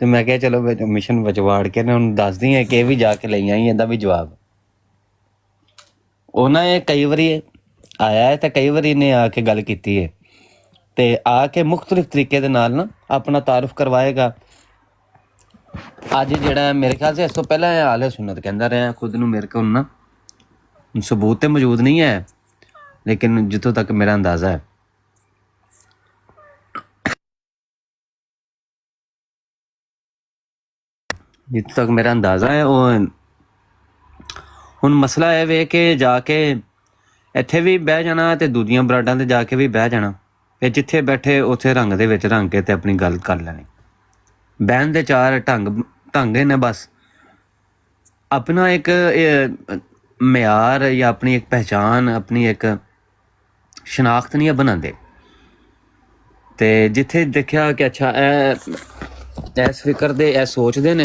ਤੇ ਮੈਂ ਕਿਹਾ ਚਲੋ ਮਿਸ਼ਨ ਵਿਚਵਾੜ ਕੇ ਨਾ ਉਹਨੂੰ ਦੱਸਦੀ ਹੈ ਕਿ ਇਹ ਵੀ ਜਾ ਕੇ ਲਈ ਆਈ, ਇਹਦਾ ਵੀ ਜਵਾਬ। ਉਹਨਾਂ ਇਹ ਕਈ ਵਾਰੀ ਆਇਆ ਹੈ ਤੇ ਕਈ ਵਾਰੀ ਨੇ ਆ ਕੇ ਗੱਲ ਕੀਤੀ ਹੈ, ਤੇ ਆ ਕੇ ਮੁਖਤਲਿਫ ਤਰੀਕੇ ਦੇ ਨਾਲ ਨਾ ਆਪਣਾ ਤਾਰਫ ਕਰਵਾਏਗਾ। ਅੱਜ ਜਿਹੜਾ ਮੇਰੇ ਖਿਆਲ ਸੇ ਇਸ ਤੋਂ ਪਹਿਲਾਂ ਆਲੇ ਸੁਨਨਤ ਕਹਿੰਦਾ ਰਿਹਾ ਖੁਦ ਨੂੰ, ਮੇਰੇ ਕੋਲ ਨਾ ਸਬੂਤ ਤੇ ਮੌਜੂਦ ਨਹੀਂ ਹੈ, ਲੇਕਿਨ ਜਿੱਥੋਂ ਤੱਕ ਮੇਰਾ ਅੰਦਾਜ਼ਾ ਹੈ ਜਿੱਥੋਂ ਤੱਕ ਮੇਰਾ ਅੰਦਾਜ਼ਾ ਹੈ ਉਹ ਹੁਣ ਮਸਲਾ ਇਹ ਵੇ ਕਿ ਜਾ ਕੇ ਇੱਥੇ ਵੀ ਬਹਿ ਜਾਣਾ ਤੇ ਦੂਜੀਆਂ ਬਰਾਡਾਂ ਤੇ ਜਾ ਕੇ ਵੀ ਬਹਿ ਜਾਣਾ, ਤੇ ਜਿੱਥੇ ਬੈਠੇ ਉੱਥੇ ਰੰਗ ਦੇ ਵਿੱਚ ਰੰਗ ਕੇ ਤੇ ਆਪਣੀ ਗੱਲ ਕਰ ਲੈਣੀ। ਬਹਿਣ ਦੇ ਚਾਰ ਢੰਗ ਨੇ, ਬਸ ਆਪਣਾ ਇੱਕ ਮਿਆਰ ਜਾਂ ਆਪਣੀ ਇੱਕ ਪਹਿਚਾਨ, ਆਪਣੀ ਇੱਕ ਸ਼ਨਾਖਤ ਨਹੀਂ ਬਣਾਉਂਦੇ। ਤੇ ਜਿੱਥੇ ਦੇਖਿਆ ਕਿ ਅੱਛਾ ਇਹ ਇਸ ਫਿਕਰ ਦੇ ਇਹ ਸੋਚਦੇ ਨੇ,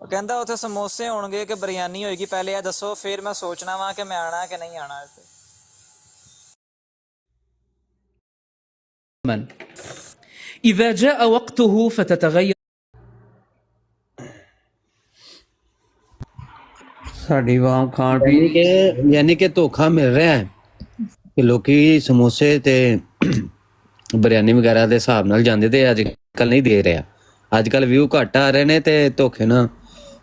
ਉਹ ਕਹਿੰਦਾ ਉੱਥੇ ਸਮੋਸੇ ਹੋਣਗੇ ਕਿ ਬਿਰਿਆਨੀ ਹੋਏਗੀ, ਪਹਿਲੇ ਇਹ ਦੱਸੋ ਫਿਰ ਮੈਂ ਸੋਚਣਾ ਵਾ ਕਿ ਮੈਂ ਆਣਾ ਕਿ ਨਹੀਂ ਆਣਾ। إذا جاء وقته فتتغير ਸਾਡੀ ਵਾਂ ਖਾਣ ਪੀਣ ਕੇ ਯਾਨੀ ਕਿ ਧੋਖਾ ਮਿਲ ਰਿਹਾ ਹੈ ਕਿ ਲੋਕੀ ਸਮੋਸੇ ਤੇ ਬਿਰਿਆਨੀ ਵਗੈਰਾ ਦੇ ਹਿਸਾਬ ਨਾਲ ਜਾਂਦੇ ਤੇ ਅੱਜ ਕੱਲ ਨਹੀਂ ਦੇ ਰਿਹਾ। ਅੱਜ ਕੱਲ ਵਿਊ ਘੱਟ ਆ ਰਹੇ ਨੇ ਤੇ ਧੋਖੇ ਨਾਲ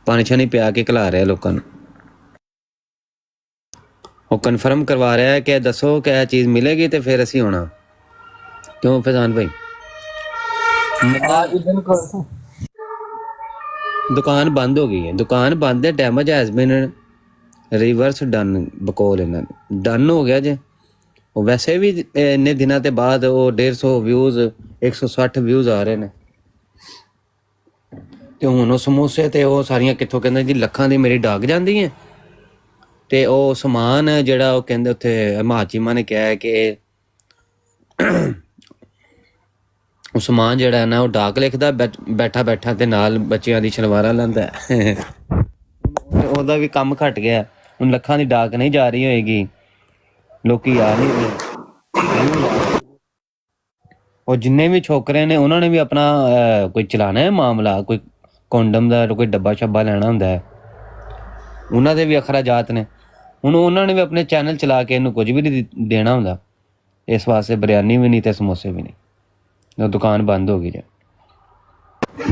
ਪਾਣੀ ਛਾਣੀ ਪਿਆ ਕੇ ਖਿਲਾ ਰਿਹਾ ਲੋਕਾਂ ਨੂੰ। ਉਹ ਕਨਫਰਮ ਕਰਵਾ ਰਿਹਾ ਹੈ ਕਿ ਦੱਸੋ ਕਿ ਇਹ ਚੀਜ਼ ਮਿਲੇਗੀ ਤੇ ਫਿਰ ਅਸੀਂ ਆਉਣਾ। ਕਿਉਂ ਫੈਜ਼ਾਨ ਭਾਈ? ਦੁਕਾਨ ਬੰਦ ਹੋ ਗਈ ਹੈ। ਦੁਕਾਨ ਬੰਦ ਹੈ। Damage has been reverse done. ਬਕੌਲ ਇਹਨਾਂ ਨੇ ਡਨ ਹੋ ਗਿਆ ਜੇ। ਉਹ ਵੈਸੇ ਵੀ ਇੰਨੇ ਦਿਨਾਂ ਦੇ ਬਾਅਦ ਉਹ 150 ਵਿਊਜ਼ 160 ਵਿਊਜ਼ ਆ ਰਹੇ ਨੇ ਤੇ ਹੁਣ ਉਹ ਸਮੋਸੇ ਤੇ ਉਹ ਸਾਰੀਆਂ ਕਿੱਥੋਂ ਕਹਿੰਦੇ ਜੀ ਲੱਖਾਂ ਦੀ ਮੇਰੀ ਡਾਕ ਜਾਂਦੀ ਹੈ। ਤੇ ਉਹ ਸਮਾਨ ਜਿਹੜਾ ਉਹ ਕਹਿੰਦੇ ਉੱਥੇ ਮਾਚੀਮਾ ਨੇ ਕਿਹਾ ਹੈ ਕਿ ਉਹ ਸਮਾਨ ਜਿਹੜਾ ਹੈ ਨਾ ਉਹ ਡਾਕ ਲਿਖਦਾ ਬੈਠਾ ਬੈਠਾ ਤੇ ਨਾਲ ਬੱਚਿਆਂ ਦੀ ਸ਼ਲਵਾਰਾਂ ਲੈਂਦਾ। ਉਹਦਾ ਵੀ ਕੰਮ ਘਟ ਗਿਆ। ਹੁਣ ਲੱਖਾਂ ਦੀ ਡਾਕ ਨਹੀਂ ਜਾ ਰਹੀ ਹੋਏਗੀ। ਲੋਕੀ ਆ ਨਹੀਂ ਰਹੇ। ਉਹ ਜਿੰਨੇ ਵੀ ਛੋਕਰੇ ਨੇ ਉਹਨਾਂ ਨੇ ਵੀ ਆਪਣਾ ਕੋਈ ਚਲਾਣਾ ਹੈ ਮਾਮਲਾ, ਕੋਈ ਕੋਂਡਮ ਦਾ ਕੋਈ ਡੱਬਾ ਛੱਬਾ ਲੈਣਾ ਹੁੰਦਾ ਹੈ। ਉਹਨਾਂ ਦੇ ਵੀ ਅਖਰਾਜਾਤ ਨੇ। ਹੁਣ ਉਹਨਾਂ ਨੇ ਵੀ ਆਪਣੇ ਚੈਨਲ ਚਲਾ ਕੇ ਇਹਨੂੰ ਕੁਝ ਵੀ ਨਹੀਂ ਦੇਣਾ ਹੁੰਦਾ। ਇਸ ਵਾਸਤੇ ਬਿਰਿਆਨੀ ਵੀ ਨਹੀਂ ਤੇ ਸਮੋਸੇ ਵੀ ਨਹੀਂ। ਦੁਕਾਨ ਬੰਦ ਹੋ ਗਈ ਜੀ।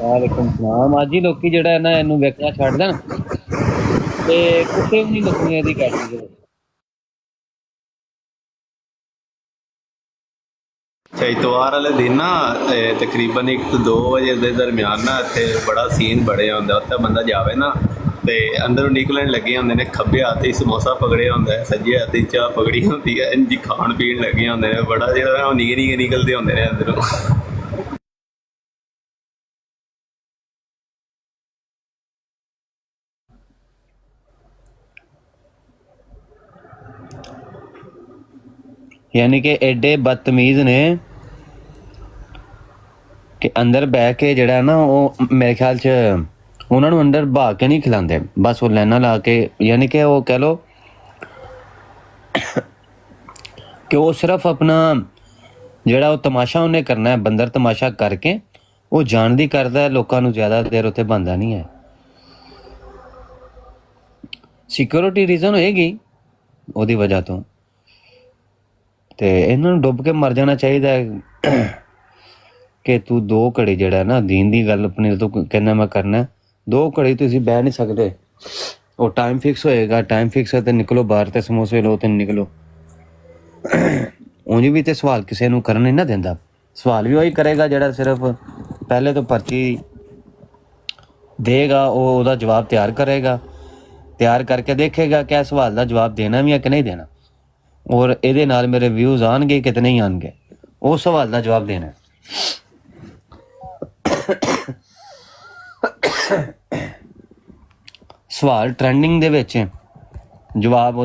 ਵਾਲੇਕੁਮ ਸਲਾਮ। ਅੱਜ ਹੀ ਲੋਕੀ ਜਿਹੜਾ ਨਾ ਇਹਨੂੰ ਵੇਖਣਾ ਛੱਡ ਦੇਣ ਤੇ ਕੁੱਤੇ ਵੀ ਨਹੀਂ ਲੱਗਣੇ ਇਹਦੀ ਕੈਟੇਗਰੀ ਦੇ। ਇਤਵਾਰ ਵਾਲੇ ਦਿਨ ਨਾ ਤਕਰੀਬਨ 1 ਤੋਂ 2 ਵਜੇ ਦੇ ਦਰਮਿਆਨ ਨਾ ਇੱਥੇ ਬੜਾ ਸੀਨ ਬੜਿਆ ਹੁੰਦਾ। ਉੱਥੇ ਬੰਦਾ ਜਾਵੇ ਨਾ ਤੇ ਅੰਦਰੋਂ ਨਿਕਲਣ ਲੱਗੇ ਹੁੰਦੇ ਨੇ। ਖੱਬੇ ਹੱਥ 'ਚ ਸਮੋਸਾ ਪਕੜਿਆ ਹੁੰਦਾ ਹੈ, ਸੱਜੇ ਹੱਥ 'ਚ ਚਾਹ ਪਕੜੀ ਹੁੰਦੀ ਹੈ। ਇੰਝ ਖਾਣ ਪੀਣ ਲੱਗੇ ਹੁੰਦੇ ਨੇ। ਬੜਾ ਜਿਹੜਾ ਉਹ ਨਿੱਕੇ ਨਿਕਲਦੇ ਹੁੰਦੇ ਨੇ ਅੰਦਰੋਂ। ਯਾਨੀ ਕਿ ਐਡੇ ਬਦਤਮੀਜ਼ ਨੇ ਕਿ ਅੰਦਰ ਬਹਿ ਕੇ ਜਿਹੜਾ ਨਾ ਉਹ ਮੇਰੇ ਖਿਆਲ 'ਚ ਉਹਨਾਂ ਨੂੰ ਅੰਦਰ ਬਹਾ ਕੇ ਨਹੀਂ ਖਿਲਾਉਂਦੇ। ਬਸ ਉਹ ਲਾਈਨਾਂ ਲਾ ਕੇ, ਯਾਨੀ ਕਿ ਉਹ ਕਹਿ ਲਓ ਕਿ ਉਹ ਸਿਰਫ ਆਪਣਾ ਜਿਹੜਾ ਉਹ ਤਮਾਸ਼ਾ ਉਹਨੇ ਕਰਨਾ ਹੈ, ਬੰਦਰ ਤਮਾਸ਼ਾ ਕਰਕੇ ਉਹ ਜਾਣਦੀ ਕਰਦਾ। ਲੋਕਾਂ ਨੂੰ ਜ਼ਿਆਦਾ ਦੇਰ ਉੱਥੇ ਬੰਦਾ ਨਹੀਂ ਹੈ। ਸਿਕਿਉਰਿਟੀ ਰੀਜ਼ਨ ਹੋਏਗੀ ਉਹਦੀ ਵਜ੍ਹਾ ਤੋਂ। ਤੇ ਇਹਨਾਂ ਨੂੰ ਡੁੱਬ ਕੇ ਮਰ ਜਾਣਾ ਚਾਹੀਦਾ ਹੈ ਕਿ ਤੂੰ 2 ਘੜੀ ਜਿਹੜਾ ਨਾ ਦੀਨ ਦੀ ਗੱਲ ਆਪਣੀ ਤੋਂ ਕਹਿੰਦਾ ਮੈਂ ਕਰਨਾ। 2 ਘੜੀ ਤੁਸੀਂ ਬਹਿ ਨਹੀਂ ਸਕਦੇ। ਉਹ ਟਾਈਮ ਫਿਕਸ ਹੋਏਗਾ। ਟਾਈਮ ਫਿਕਸ ਹੈ ਤੇ ਨਿਕਲੋ ਬਾਹਰ ਤੇ ਸਮੋਸੇ ਲਓ ਤੇ ਨਿਕਲੋ। ਉਂਝ ਵੀ ਤੇ ਸਵਾਲ ਕਿਸੇ ਨੂੰ ਕਰਨ ਨਹੀਂ ਨਾ ਦਿੰਦਾ। ਸਵਾਲ ਵੀ ਉਹੀ ਕਰੇਗਾ ਜਿਹੜਾ ਸਿਰਫ ਪਹਿਲੇ ਤੋਂ ਪਰਚੀ ਦੇਗਾ। ਉਹ ਉਹਦਾ ਜਵਾਬ ਤਿਆਰ ਕਰੇਗਾ। ਤਿਆਰ ਕਰਕੇ ਦੇਖੇਗਾ ਕਿ ਇਸ ਸਵਾਲ ਦਾ ਜਵਾਬ ਦੇਣਾ ਵੀ ਹੈ ਕਿ ਨਹੀਂ ਦੇਣਾ, ਔਰ ਇਹਦੇ ਨਾਲ ਮੇਰੇ ਵਿਊਜ਼ ਆਉਣਗੇ ਕਿ ਨਹੀਂ ਆਉਣਗੇ। ਉਸ ਸਵਾਲ ਦਾ ਜਵਾਬ ਦੇਣਾ। ਸਵਾਲ ਟ੍ਰੈਂਡਿੰਗ ਦੇ ਵਿੱਚ, ਜਵਾਬ